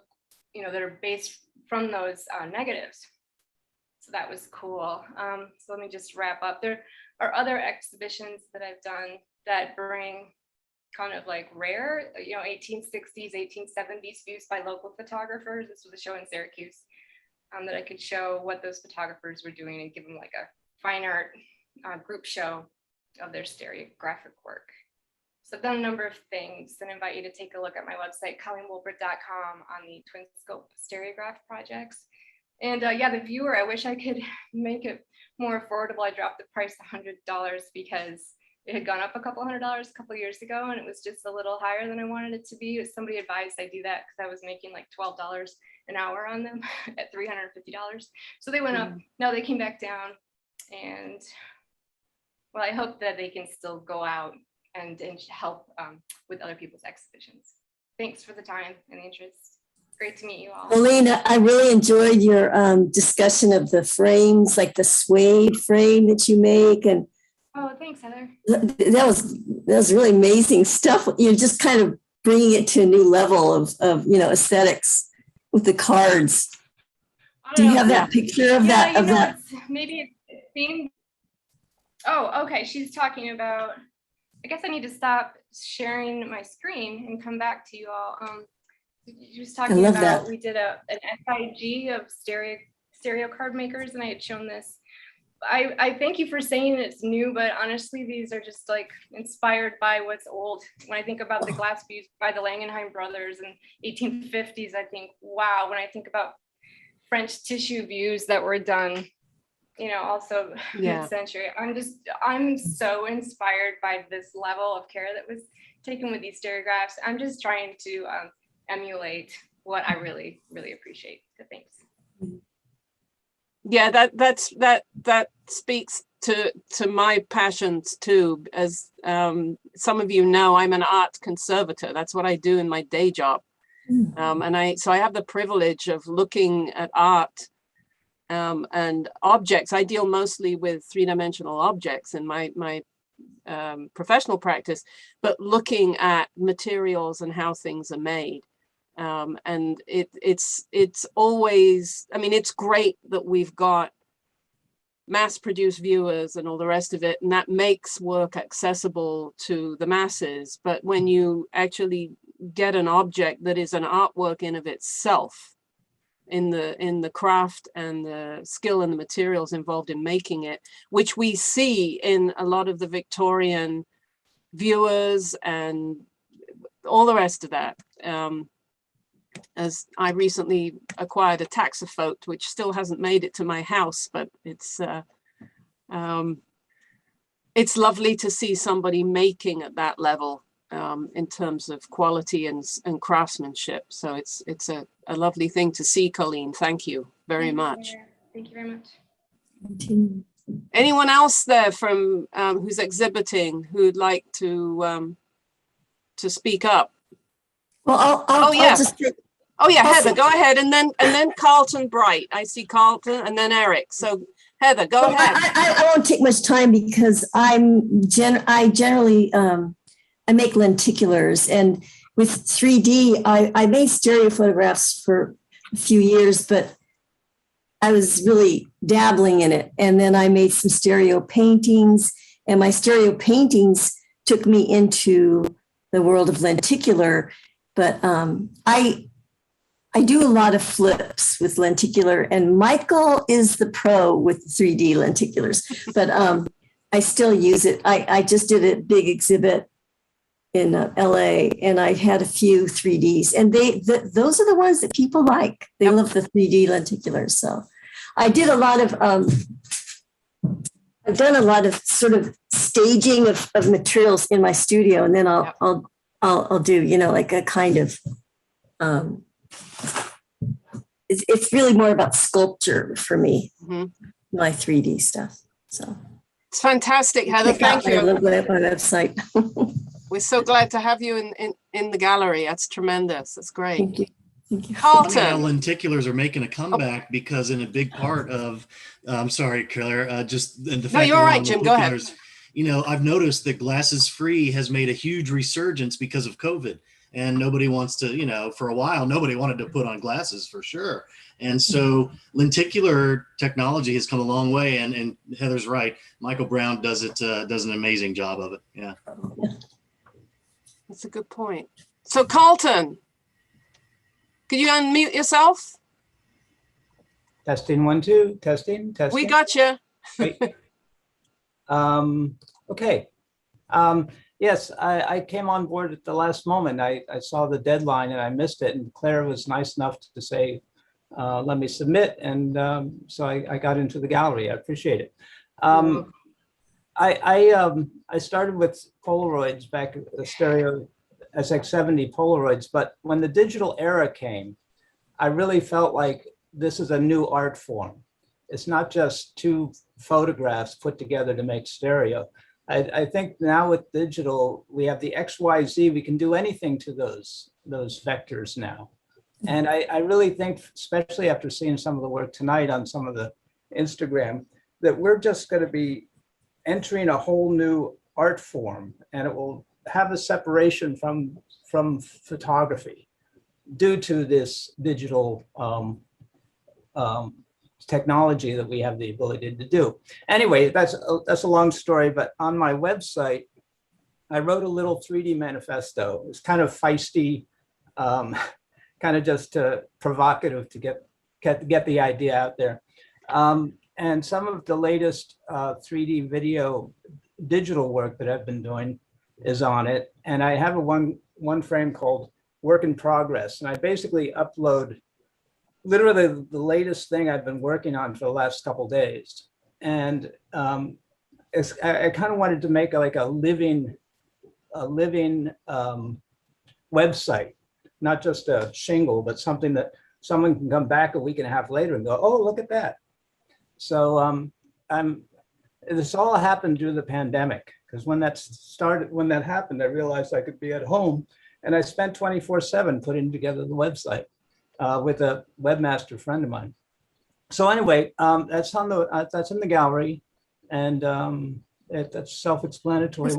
that are based from those negatives. So that was cool. So let me just wrap up. There are other exhibitions that I've done that bring kind of like rare, 1860s, 1870s views by local photographers. This was a show in Syracuse that I could show what those photographers were doing and give them like a fine art group show of their stereographic work. So I've done a number of things and invite you to take a look at my website, ColleenWilbert.com, on the twin scope stereograph projects. And yeah, the viewer, I wish I could make it more affordable. I dropped the price $100 because it had gone up a couple $100 a couple years ago, and it was just a little higher than I wanted it to be. Somebody advised I do that because I was making like $12 an hour on them at $350. So they went up. Now they came back down, and well, I hope that they can still go out and help with other people's exhibitions. Thanks for the time and the interest. Great to meet you all. Elena, I really enjoyed your discussion of the frames, like the suede frame that you make. And oh, thanks, Heather. That was really amazing stuff. You're just kind of bringing it to a new level of aesthetics with the cards. Do you have that picture of that? Maybe it's themed. Oh, okay. She's talking about, I guess I need to stop sharing my screen and come back to you all. you was I talking love about, that. we did an SIG of stereo card makers, and I had shown this. I thank you for saying it's new, but honestly, these are just like inspired by what's old. When I think about the glass views by the Langenheim brothers in 1850s, I think, wow. When I think about French tissue views that were done, also Yeah. mid-century, I'm so inspired by this level of care that was taken with these stereographs. I'm just trying to emulate what I really, really appreciate. So thanks. Yeah, that speaks to my passions too. As some of you know, I'm an art conservator. That's what I do in my day job. So I have the privilege of looking at art and objects. I deal mostly with three-dimensional objects in my professional practice, but looking at materials and how things are made. And it's always, I mean, it's great that we've got mass-produced viewers and all the rest of it, and that makes work accessible to the masses. But when you actually get an object that is an artwork in of itself, in the craft and the skill and the materials involved in making it, which we see in a lot of the Victorian viewers and all the rest of that. As I recently acquired a taxophote, which still hasn't made it to my house, but it's lovely to see somebody making at that level in terms of quality and craftsmanship. So it's a lovely thing to see, Colleen. Thank you very much. Thank you very much. Anyone else there from who's exhibiting who'd like to speak up? Well, I'll just. Heather, go ahead, and then Carlton Bright. I see Carlton, and then Eric. So Heather, go ahead. I won't take much time because I generally I make lenticulars, and with 3D, I made stereo photographs for a few years, but I was really dabbling in it. And then I made some stereo paintings, and my stereo paintings took me into the world of lenticular. But I do a lot of flips with lenticular, and Michael is the pro with 3D lenticulars, but I still use it. I just did a big exhibit in LA, and I had a few 3Ds, and those are the ones that people like. They love the 3D lenticulars. So I did a lot of, I've done a lot of sort of staging of materials in my studio, and then I'll do, like a kind of, it's really more about sculpture for me, my 3D stuff. So it's fantastic, Heather. Thank you. I love my website. We're so glad to have you in the gallery. That's tremendous. That's great. Thank you. Carlton. Lenticulars are making a comeback because in a big part of, I'm sorry, Claire, just the fact you're right, Jim. Go ahead. I've noticed that Glasses Free has made a huge resurgence because of COVID. And nobody wants to, for a while, nobody wanted to put on glasses for sure. And so lenticular technology has come a long way. And Heather's right. Michael Brown does an amazing job of it. Yeah. That's a good point. So Carlton, could you unmute yourself? Testing 1, 2, testing. We got you. Okay. Yes, I came on board at the last moment. I saw the deadline and I missed it. And Claire was nice enough to say, let me submit. And so I got into the gallery. I appreciate it. I started with Polaroids back at the stereo SX70 Polaroids. But when the digital era came, I really felt like this is a new art form. It's not just two photographs put together to make stereo. I think now with digital, we have the XYZ, we can do anything to those vectors now. And I really think, especially after seeing some of the work tonight on some of the Instagram, that we're just going to be entering a whole new art form, and it will have a separation from photography due to this digital technology that we have the ability to do. Anyway, that's a long story, but on my website, I wrote a little 3D manifesto. It's kind of feisty. kind of just provocative to get the idea out there. And some of the latest 3D video digital work that I've been doing is on it. And I have a one frame called Work in Progress. And I basically upload literally the latest thing I've been working on for the last couple of days. And I kind of wanted to make like a living website, not just a shingle, but something that someone can come back a week and a half later and go, oh, look at that. So this all happened due to the pandemic, because when that happened, I realized I could be at home, and I spent 24/7 putting together the website with a webmaster friend of mine. So anyway, that's in the gallery, and that's self-explanatory.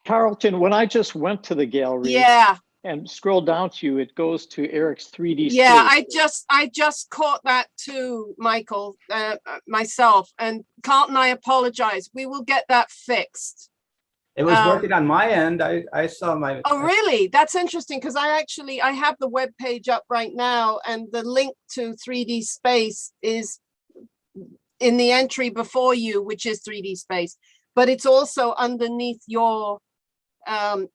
Carlton, when I just went to the gallery, Yeah. and scroll down to you, it goes to Eric's 3D Yeah, space. I just caught that too, Michael, myself. And Carlton, I apologize. We will get that fixed. It was working on my end. I saw my. Oh, really? That's interesting, because I have the web page up right now, and the link to 3D Space is in the entry before you, which is 3D Space, but it's also underneath your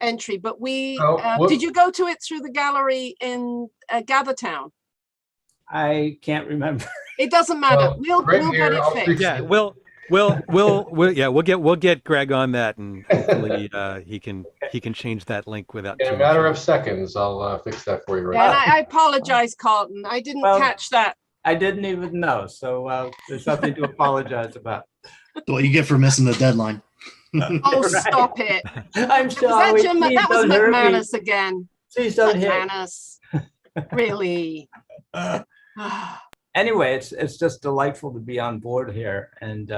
entry. But did you go to it through the gallery in Gathertown? I can't remember. It doesn't matter. We'll get it fixed. Yeah, we'll get Greg on that, and hopefully he can change that link without. In a matter of seconds, I'll fix that for you right And now. I apologize, Carlton. I didn't catch that. I didn't even know, so there's nothing to apologize about. What you get for missing the deadline. Oh, stop it. I'm sorry. That was McManus again. Please don't hit. McManus. Really? Anyway, it's just delightful to be on board here, and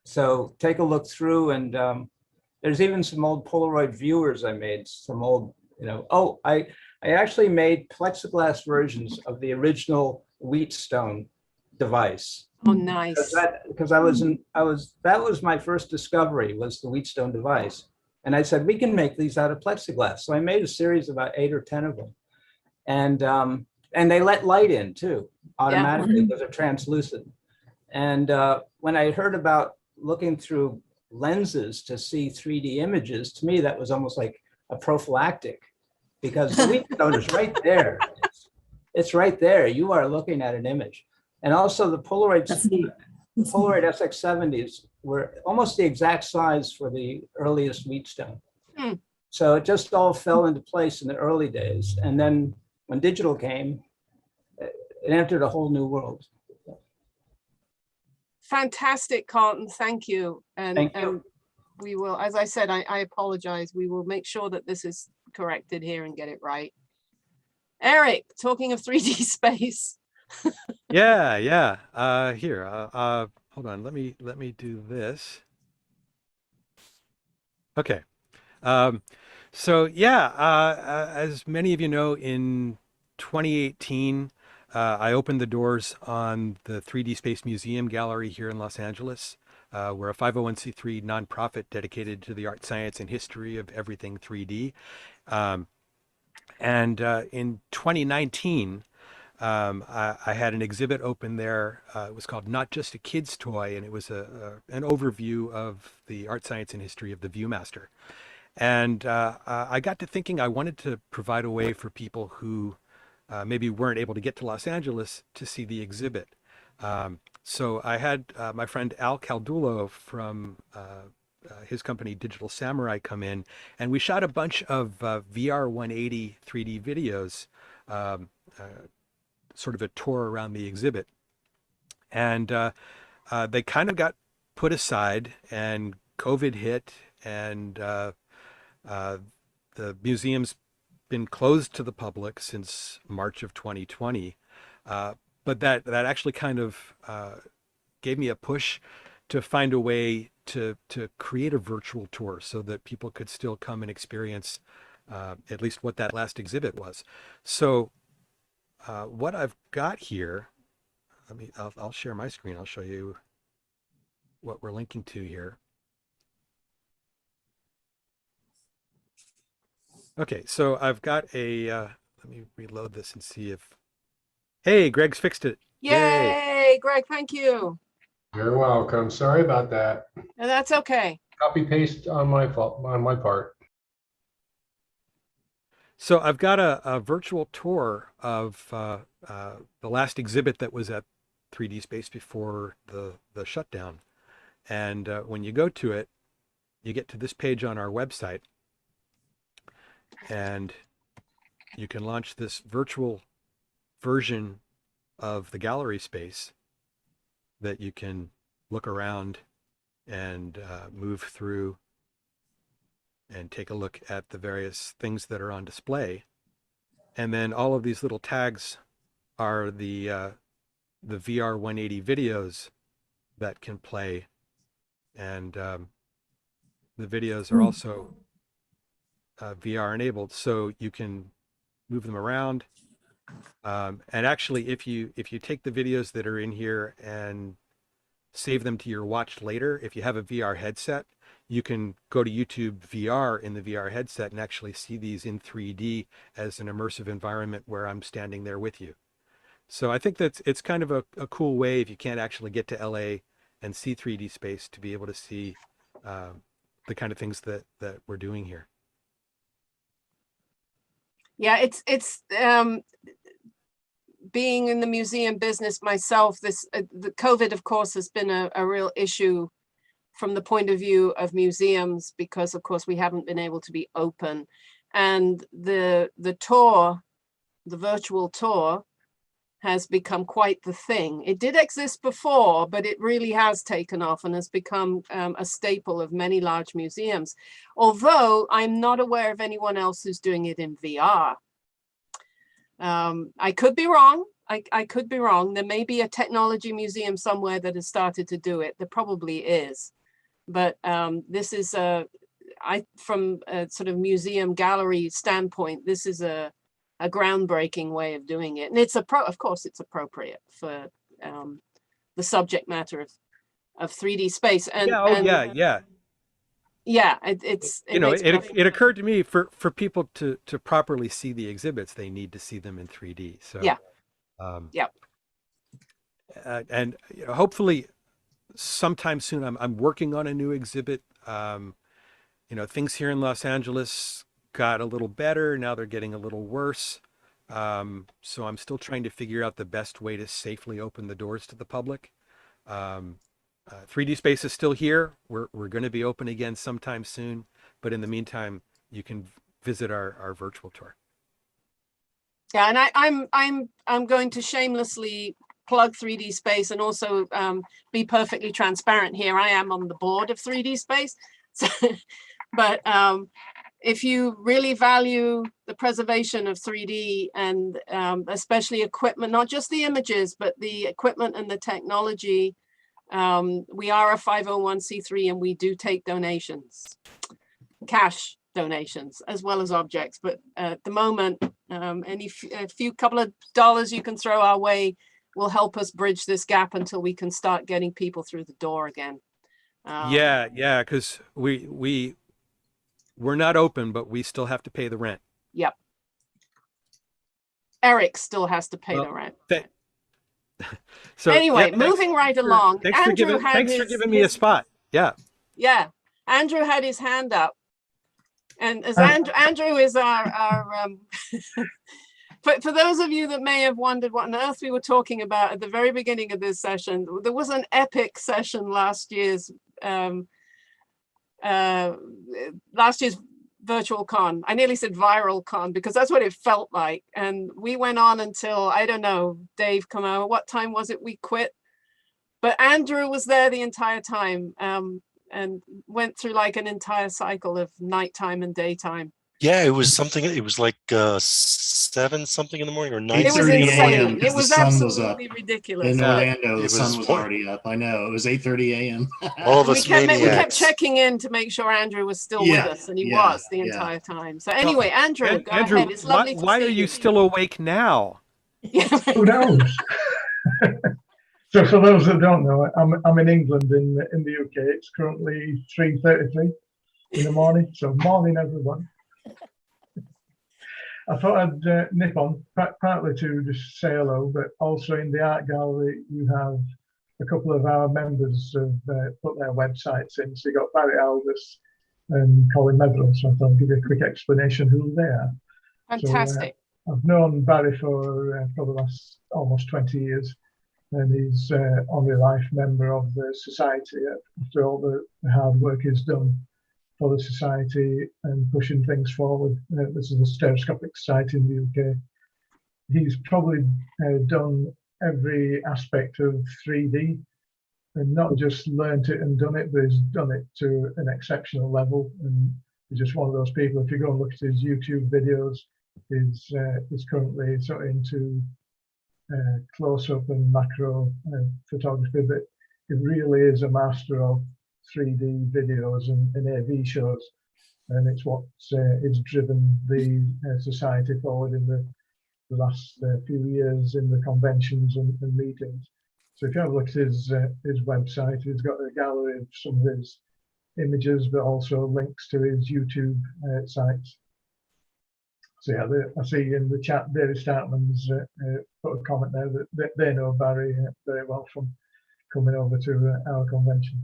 so take a look through, and there's even some old Polaroid viewers I made, some old, I actually made plexiglass versions of the original Wheatstone device. Oh, nice. Because that was my first discovery, was the Wheatstone device. And I said, we can make these out of plexiglass. So I made a series of about 8 or 10 of them. And they let light in too, automatically, because they're translucent. And when I heard about looking through lenses to see 3D images, to me, that was almost like a prophylactic, because the Wheatstone is right there. It's right there. You are looking at an image. And also the Polaroid SX70s were almost the exact size for the earliest Wheatstone. So it just all fell into place in the early days. And then when digital came, it entered a whole new world. Fantastic, Carlton. Thank you. Thank you. We will, as I said, I apologize. We will make sure that this is corrected here and get it right. Eric, talking of 3D space. Yeah. Here, hold on. Let me do this. Okay. So yeah, as many of you know, in 2018, I opened the doors on the 3D Space Museum Gallery here in Los Angeles. We're a 501c3 nonprofit dedicated to the art, science, and history of everything 3D. And in 2019, I had an exhibit open there. It was called Not Just a Kid's Toy, and it was an overview of the art, science, and history of the Viewmaster. And I got to thinking I wanted to provide a way for people who maybe weren't able to get to Los Angeles to see the exhibit. So I had my friend Al Caldulo from his company Digital Samurai come in, and we shot a bunch of VR 180 3D videos, sort of a tour around the exhibit. And they kind of got put aside, and COVID hit, and the museum's been closed to the public since March of 2020. But that actually kind of gave me a push to find a way to create a virtual tour so that people could still come and experience at least what that last exhibit was. So what I've got here, I'll share my screen. I'll show you what we're linking to here. Okay, so I've got a, let me reload this and see if, hey, Greg's fixed it. Yay, Greg, thank you. You're welcome. Sorry about that. And that's okay. Copy paste on my fault, on my part. So I've got a virtual tour of the last exhibit that was at 3D Space before the shutdown. And when you go to it, you get to this page on our website, and you can launch this virtual version of the gallery space that you can look around and move through and take a look at the various things that are on display. And then all of these little tags are the VR 180 videos that can play. And the videos are also VR enabled, so you can move them around. And actually, if you take the videos that are in here and save them to your watch later, if you have a VR headset, you can go to YouTube VR in the VR headset and actually see these in 3D as an immersive environment where I'm standing there with you. So I think it's kind of a cool way, if you can't actually get to LA and see 3D space, to be able to see the kind of things that we're doing here. Yeah, it's being in the museum business myself, this the COVID, of course, has been a real issue from the point of view of museums, because of course we haven't been able to be open. And the tour, the virtual tour, has become quite the thing. It did exist before, but it really has taken off and has become a staple of many large museums. Although I'm not aware of anyone else who's doing it in VR. I could be wrong. I could be wrong. There may be a technology museum somewhere that has started to do it. There probably is. But this is from a sort of museum gallery standpoint, this is a groundbreaking way of doing it. And it's of course, it's appropriate for the subject matter of 3D space. And yeah, it's it occurred to me, for people to properly see the exhibits, they need to see them in 3D. So yeah, and hopefully sometime soon. I'm working on a new exhibit. Things here in Los Angeles got a little better. Now they're getting a little worse. So I'm still trying to figure out the best way to safely open the doors to the public. 3D Space is still here. We're going to be open again sometime soon. But in the meantime, you can visit our virtual tour. Yeah, and I'm going to shamelessly plug 3D Space and also be perfectly transparent here. I am on the board of 3D Space. So, but if you really value the preservation of 3D and especially equipment, not just the images, but the equipment and the technology, we are a 501c3 and we do take donations, cash donations as well as objects. But at the moment, a few couple of dollars you can throw our way will help us bridge this gap until we can start getting people through the door again. Yeah, because we're not open, but we still have to pay the rent. Yep. Eric still has to pay the rent. So anyway, moving right along. Thanks for giving me a spot. Yeah. Yeah. Andrew had his hand up. And as Andrew is our for those of you that may have wondered what on earth we were talking about at the very beginning of this session, there was an epic session last year's virtual con. I nearly said viral con because that's what it felt like. And we went on until, I don't know, Dave, come over. What time was it we quit? But Andrew was there the entire time and went through like an entire cycle of nighttime and daytime. Yeah, it was something. It was like 7 something in the morning or 9:30 in the morning. It was absolutely ridiculous. In Orlando, the sun was already up. I know. It was 8:30 a.m. All of us we kept checking in to make sure Andrew was still with us, and he was the entire time. So anyway, Andrew, go ahead. It's lovely to see you. Why are you still awake now? Who knows? So for those that don't know, I'm in England in the UK. It's currently 3:33 in the morning. So morning, everyone. I thought I'd nip on, partly to just say hello, but also in the art gallery, you have a couple of our members have put their websites in. So you got Barry Aldous and Colin Medlow. So I thought I'd give you a quick explanation who they are. Fantastic. So, I've known Barry for the last almost 20 years, and he's honorary life member of the society after all the hard work he's done for the society and pushing things forward. This is a stereoscopic society in the UK. He's probably done every aspect of 3D and not just learnt it and done it, but he's done it to an exceptional level. And he's just one of those people. If you go and look at his YouTube videos, he's currently sort of into close-up and macro photography, but he really is a master of 3D videos and AV shows, and it's what's driven the society forward in the last few years in the conventions and meetings. So if you have a look at his website, he's got a gallery of some of his images, but also links to his YouTube sites. So yeah, I see in the chat, David Startman's put a comment there that they know Barry very well from coming over to our convention.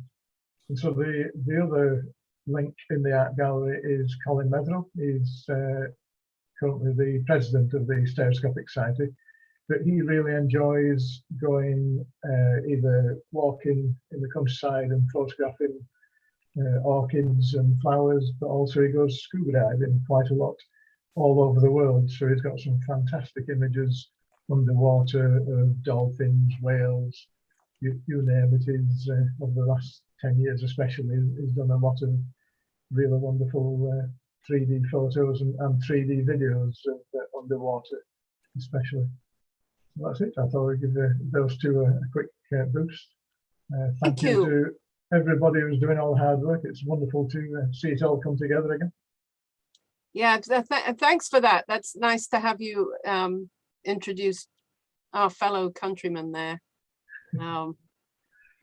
And so the other link in the art gallery is Colin Medlow. He's currently the president of the Stereoscopic Society, but he really enjoys going either walking in the countryside and photographing orchids and flowers, but also he goes scuba diving quite a lot all over the world. So he's got some fantastic images underwater of dolphins, whales, you name it. He's over the last 10 years especially, he's done a lot of really wonderful 3D photos and 3D videos of underwater especially. So that's it. I thought I'd give those two a quick boost. Thank you to everybody who's doing all the hard work. It's wonderful to see it all come together again. Yeah, thanks for that. That's nice to have you introduce our fellow countrymen there.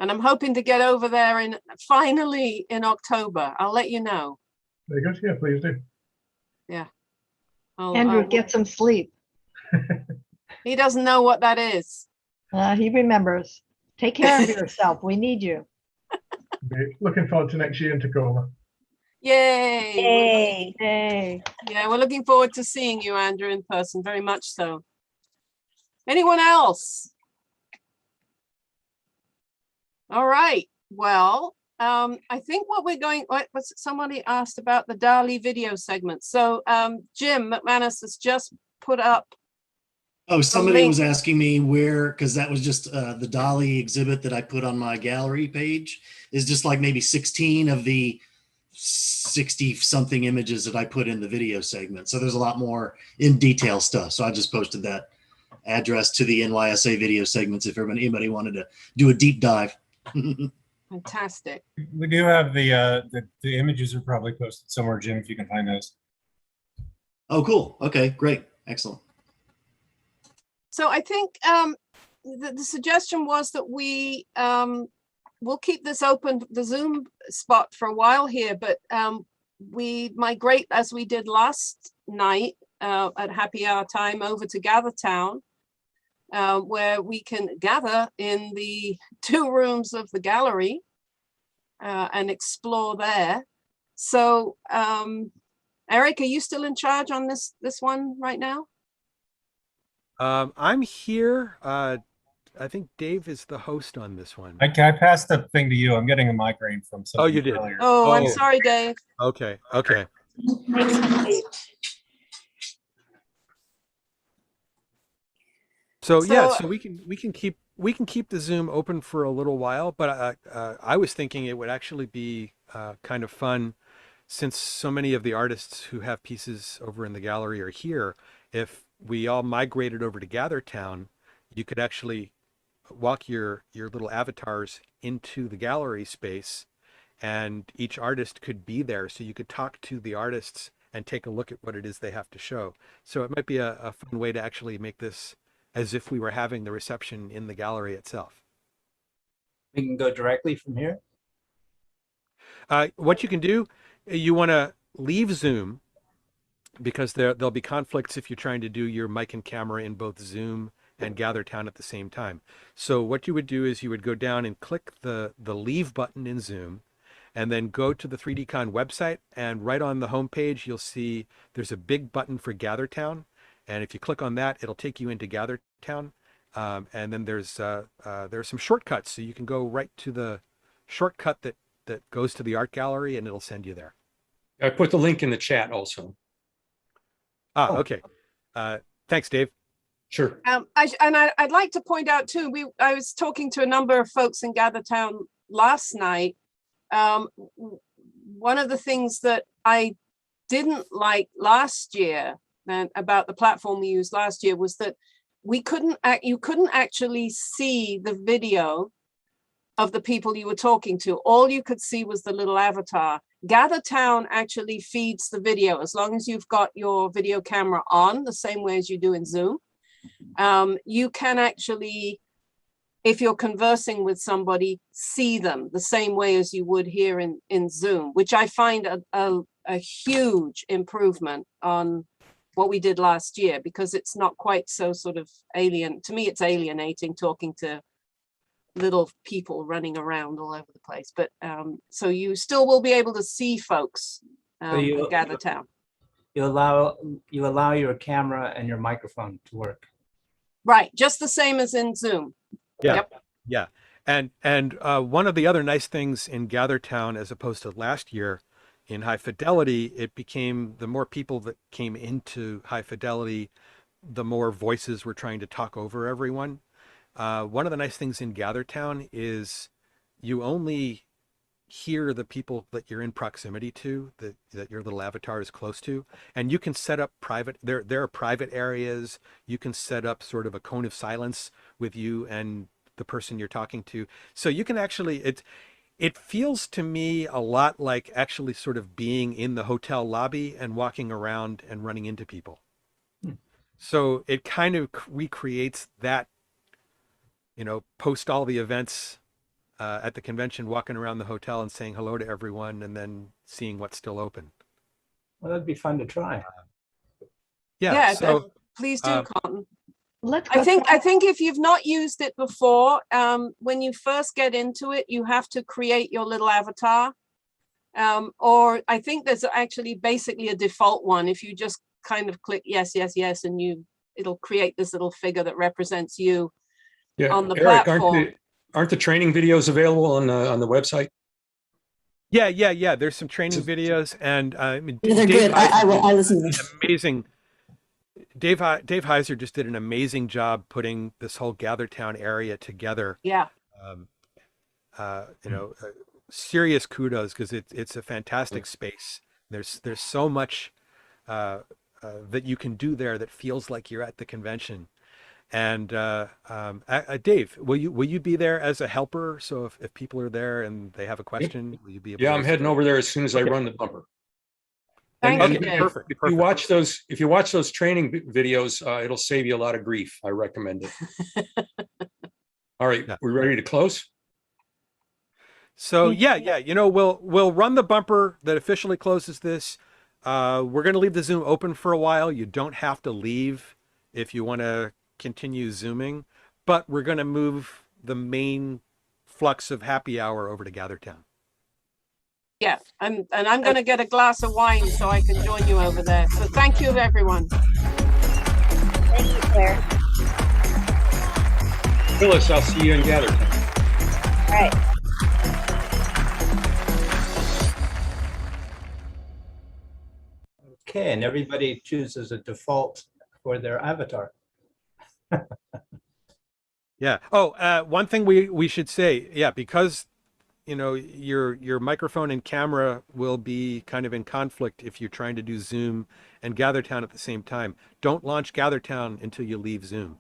And I'm hoping to get over there finally in October. I'll let you know. Very good. Yeah, please do. Yeah. Andrew, get some sleep. He doesn't know what that is. He remembers. Take care of yourself. We need you. Looking forward to next year in Tacoma. Yay. Yay. Yeah, we're looking forward to seeing you, Andrew, in person, very much so. Anyone else? All right. Well, I think what we're going, somebody asked about the DALI video segment. So Jim McManus has just put up. Oh, somebody was asking me where, because that was just the DALI exhibit that I put on my gallery page is just like maybe 16 of the 60 something images that I put in the video segment. So there's a lot more in detail stuff. So I just posted that address to the NYSA video segments if anybody wanted to do a deep dive. Fantastic. We do have the images are probably posted somewhere, Jim, if you can find those. Oh, cool. Okay, great. Excellent. So I think the suggestion was that we we'll keep this open, the Zoom spot for a while here, but we migrate as we did last night at happy hour time over to GatherTown, where we can gather in the 2 rooms of the gallery and explore there. So Eric, are you still in charge on this one right now? I'm here. I think Dave is the host on this one. I passed the thing to you. I'm getting a migraine from something. Oh, you did? Earlier. Oh, I'm sorry, Dave. Okay. Okay. So yeah, so we can keep the Zoom open for a little while, but I was thinking it would actually be kind of fun, since so many of the artists who have pieces over in the gallery are here. If we all migrated over to GatherTown, you could actually walk your little avatars into the gallery space, and each artist could be there, so you could talk to the artists and take a look at what it is they have to show. So it might be a fun way to actually make this as if we were having the reception in the gallery itself. We can go directly from here? What you can do, you want to leave Zoom because there'll be conflicts if you're trying to do your mic and camera in both Zoom and GatherTown at the same time. So what you would do is you would go down and click the leave button in Zoom, and then go to the 3D-Con website, and right on the homepage, you'll see there's a big button for GatherTown. And if you click on that, it'll take you into GatherTown. And then there's some shortcuts. So you can go right to the shortcut that goes to the art gallery, and it'll send you there. I put the link in the chat also. Okay. Thanks, Dave. Sure. I'd like to point out too, I was talking to a number of folks in GatherTown last night. One of the things that I didn't like last year and about the platform we used last year was that you couldn't actually see the video of the people you were talking to. All you could see was the little avatar. GatherTown actually feeds the video as long as you've got your video camera on, the same way as you do in Zoom. You can actually, if you're conversing with somebody, see them the same way as you would here in Zoom, which I find a huge improvement on what we did last year, because it's not quite so sort of alien. To me, it's alienating talking to little people running around all over the place. But so you still will be able to see folks at GatherTown. You allow your camera and your microphone to work. Right, just the same as in Zoom. Yeah. Yep. Yeah. And one of the other nice things in GatherTown, as opposed to last year in High Fidelity, it became the more people that came into High Fidelity, the more voices were trying to talk over everyone. One of the nice things in GatherTown is you only hear the people that you're in proximity to, that your little avatar is close to, and you can set up private, there are private areas. You can set up sort of a cone of silence with you and the person you're talking to. So you can actually, it feels to me a lot like actually sort of being in the hotel lobby and walking around and running into people. So it kind of recreates that, post all the events at the convention, walking around the hotel and saying hello to everyone and then seeing what's still open. Well, that'd be fun to try. Yeah, so please do, Cotton. Let's I think if you've not used it before, when you first get into it, you have to create your little avatar. Or I think there's actually basically a default one. If you just kind of click yes, yes, yes, and it'll create this little figure that represents you on the Eric, platform. aren't the training videos available on the website? Yeah. There's some training videos, and I mean, They're good. I listen to them. Amazing. Dave Heiser just did an amazing job putting this whole GatherTown area together. Yeah. Serious kudos, because it's a fantastic space. There's so much that you can do there that feels like you're at the convention. And Dave, will you be there as a helper? So if people are there and they have a question, will you be able to? Yeah, I'm heading over there as soon as I run the bumper. Thank you, perfect. If you watch those training videos, it'll save you a lot of grief. I recommend it. All right, we ready to close? So yeah. We'll run the bumper that officially closes this. We're going to leave the Zoom open for a while. You don't have to leave if you want to continue Zooming, but we're going to move the main flux of happy hour over to GatherTown. Yeah, and I'm going to get a glass of wine so I can join you over there. So thank you, everyone. Thank you, Claire. Phyllis, I'll see you in GatherTown. All right. Okay, and everybody chooses a default for their avatar. Yeah. Oh, one thing we should say, because your microphone and camera will be kind of in conflict if you're trying to do Zoom and GatherTown at the same time. Don't launch GatherTown until you leave Zoom.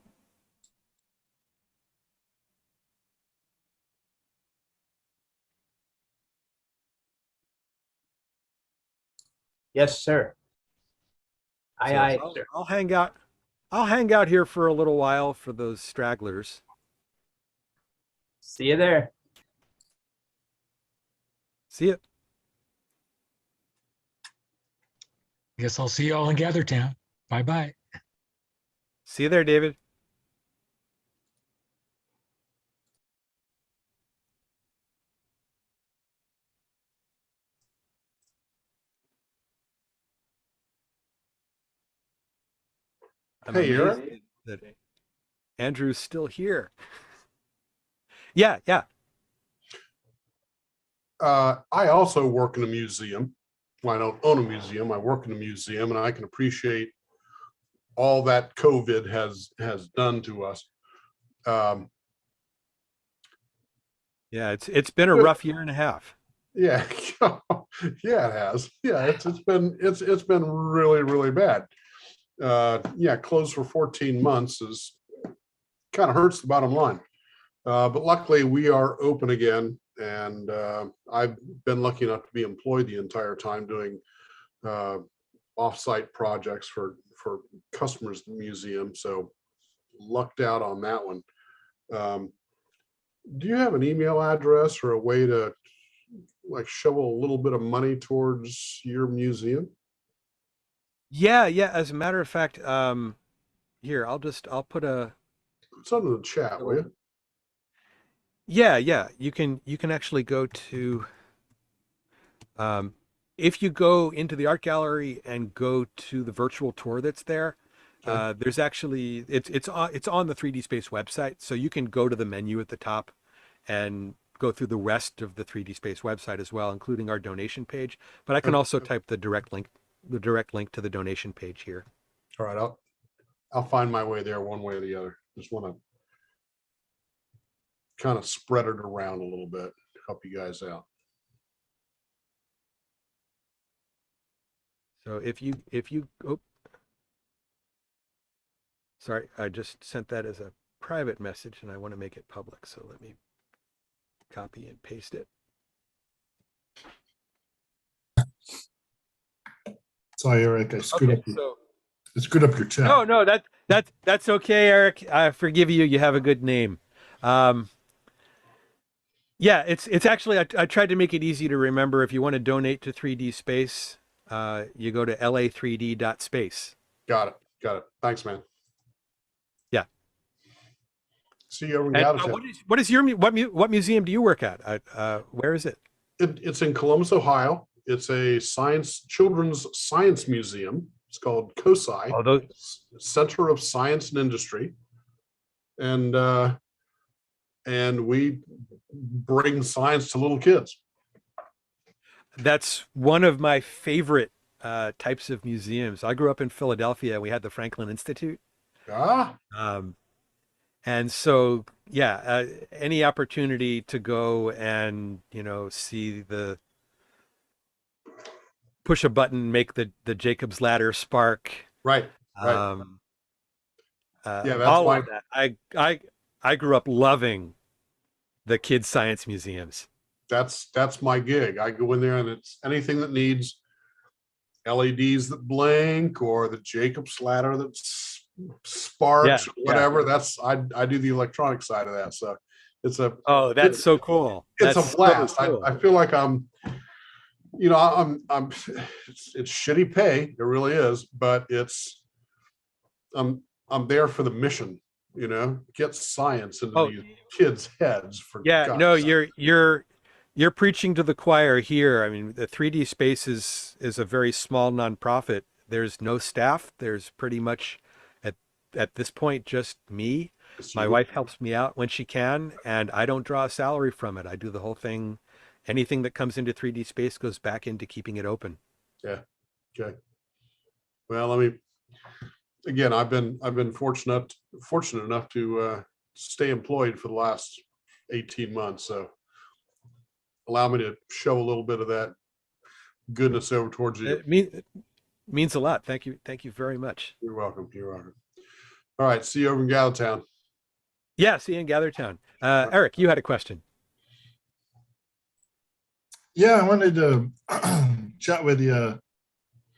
Yes, sir. Aye, sir. I'll hang out here for a little while for those stragglers. See you there. See ya. Guess I'll see you all in GatherTown. Bye-bye. See you there, David. I'm Hey, amazed Eric. that Andrew's still here. Yeah, yeah. I also work in a museum. Well, I don't own a museum. I work in a museum, and I can appreciate all that COVID has done to us. Um, Yeah, it's been a rough year and a half. yeah, yeah, it has. Yeah, it's been really, really bad. Yeah, closed for 14 months is kind of hurts the bottom line. But luckily, we are open again, and I've been lucky enough to be employed the entire time doing offsite projects for customers at the museum. So lucked out on that one. Do you have an email address or a way to like shovel a little bit of money towards your museum? Yeah, yeah. As a matter of fact, here I'll put it's under the chat, will you? Yeah, yeah. You can actually go to if you go into the art gallery and go to the virtual tour that's there, there's actually it's on the 3D Space website, so you can go to the menu at the top and go through the rest of the 3D Space website as well, including our donation page. But I can also type the direct link to the donation page here. All right, I'll find my way there one way or the other. Just want to kind of spread it around a little bit to help you guys out. So if you oh, sorry, I just sent that as a private message and I want to make it public. So let me copy and paste it. Sorry, Eric, I screwed Okay, I screwed up your chat. No, that's okay, Eric. I forgive you. You have a good name. Yeah, it's actually I tried to make it easy to remember. If you want to donate to 3D Space, you go to la3d.space. Got it. Thanks, man. Yeah. See you over in And, Gallatin. what museum do you work at? Where is it? It's in Columbus, Ohio. It's a children's science museum. It's called COSI, Center of Science and Industry, and we bring science to little kids. That's one of my favorite types of museums. I grew up in Philadelphia. We had the Franklin Institute. And so, yeah, any opportunity to go and, see push a button, make the Jacob's ladder spark. Right. Yeah, that's all of that. I grew up loving the kids' science museums. That's my gig. I go in there and it's anything that needs LEDs that blink or the Jacob's ladder that sparks, whatever. That's I do the electronic side of that. So it's that's so cool. It's that's a blast. So cool. I feel like I'm it's shitty pay. It really is, but I'm there for the mission. Get science into these kids' heads. For God's sake. You're preaching to the choir here. I mean, the 3D Space is a very small nonprofit. There's no staff. There's pretty much at this point just me. My wife helps me out when she can, and I don't draw a salary from it. I do the whole thing. Anything that comes into 3D Space goes back into keeping it open. Yeah. Okay. Well, I've been fortunate enough to stay employed for the last 18 months. So allow me to show a little bit of that goodness over towards you. It means a lot. Thank you. Thank you very much. You're welcome. All right. See you over in Galatown. Yeah. See you in Gathertown. Eric, you had a question. Yeah, I wanted to chat with you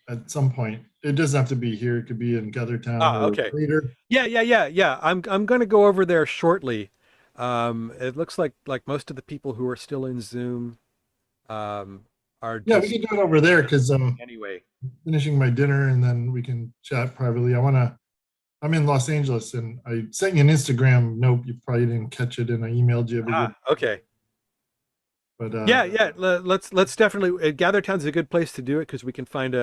at some point. It doesn't have to be here. It could be in Gathertown or okay. later. Yeah. I'm going to go over there shortly. It looks like most of the people who are still in Zoom are Yeah, just we can do it over there because I'm anyway. finishing my dinner and then we can chat privately. I'm in Los Angeles and I sent you an Instagram note. You probably didn't catch it and I emailed you. Okay. But Yeah. Let's definitely GatherTown's a good place to do it because we can find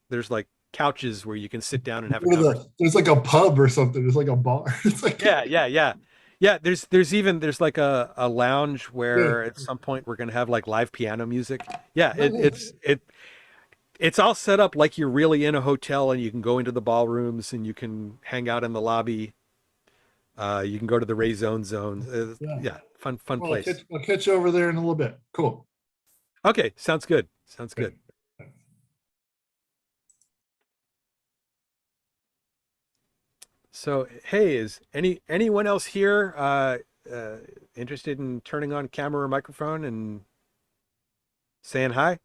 there's like couches where you can sit down and have a conversation. there's like a pub or something. There's like a bar. It's like Yeah. There's like a lounge where at some point we're gonna have like live piano music. Yeah, it's all set up like you're really in a hotel, and you can go into the ballrooms and you can hang out in the lobby. You can go to the Ray Zone. Yeah, fun well, place. I'll catch you over there in a little bit. Cool. Okay, sounds good. Sounds good. So, hey, is anyone else here interested in turning on camera or microphone and saying hi?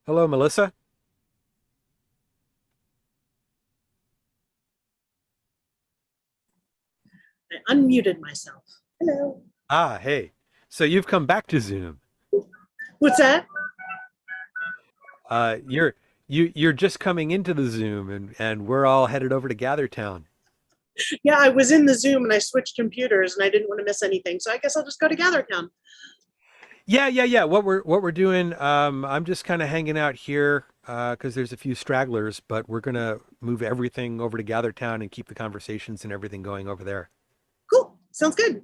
Hello, Melissa. I unmuted myself. Hello. Ah, hey. So you've come back to Zoom. What's that? You're just coming into the Zoom, and we're all headed over to GatherTown. Yeah, I was in the Zoom and I switched computers and I didn't want to miss anything. So I guess I'll just go to GatherTown. Yeah. What we're doing, I'm just kind of hanging out here because there's a few stragglers, but we're gonna move everything over to GatherTown and keep the conversations and everything going over there. Cool. Sounds good.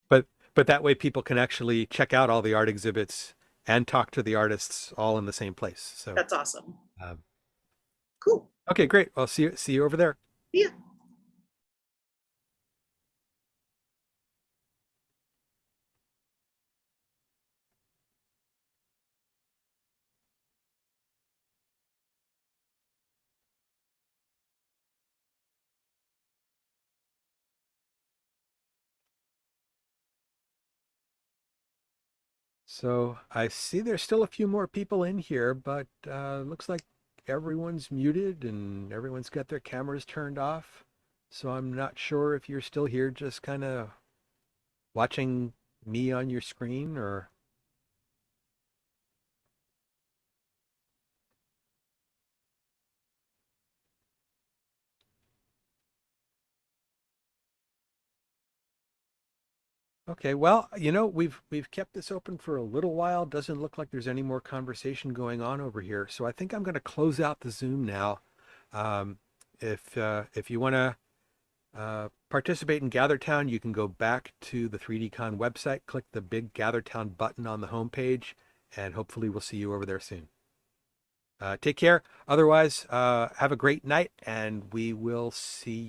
But that way people can actually check out all the art exhibits and talk to the artists all in the same place. So that's awesome. Cool. Okay, great. I'll see you over there. Yeah. So I see there's still a few more people in here, but looks like everyone's muted and everyone's got their cameras turned off. So I'm not sure if you're still here just kind of watching me on your screen or... Okay, well, we've kept this open for a little while. Doesn't look like there's any more conversation going on over here. So I think I'm going to close out the Zoom now. If you want to participate in GatherTown, you can go back to the 3D-Con website, click the big GatherTown button on the homepage, and hopefully we'll see you over there soon. Take care. Otherwise, have a great night, and we will see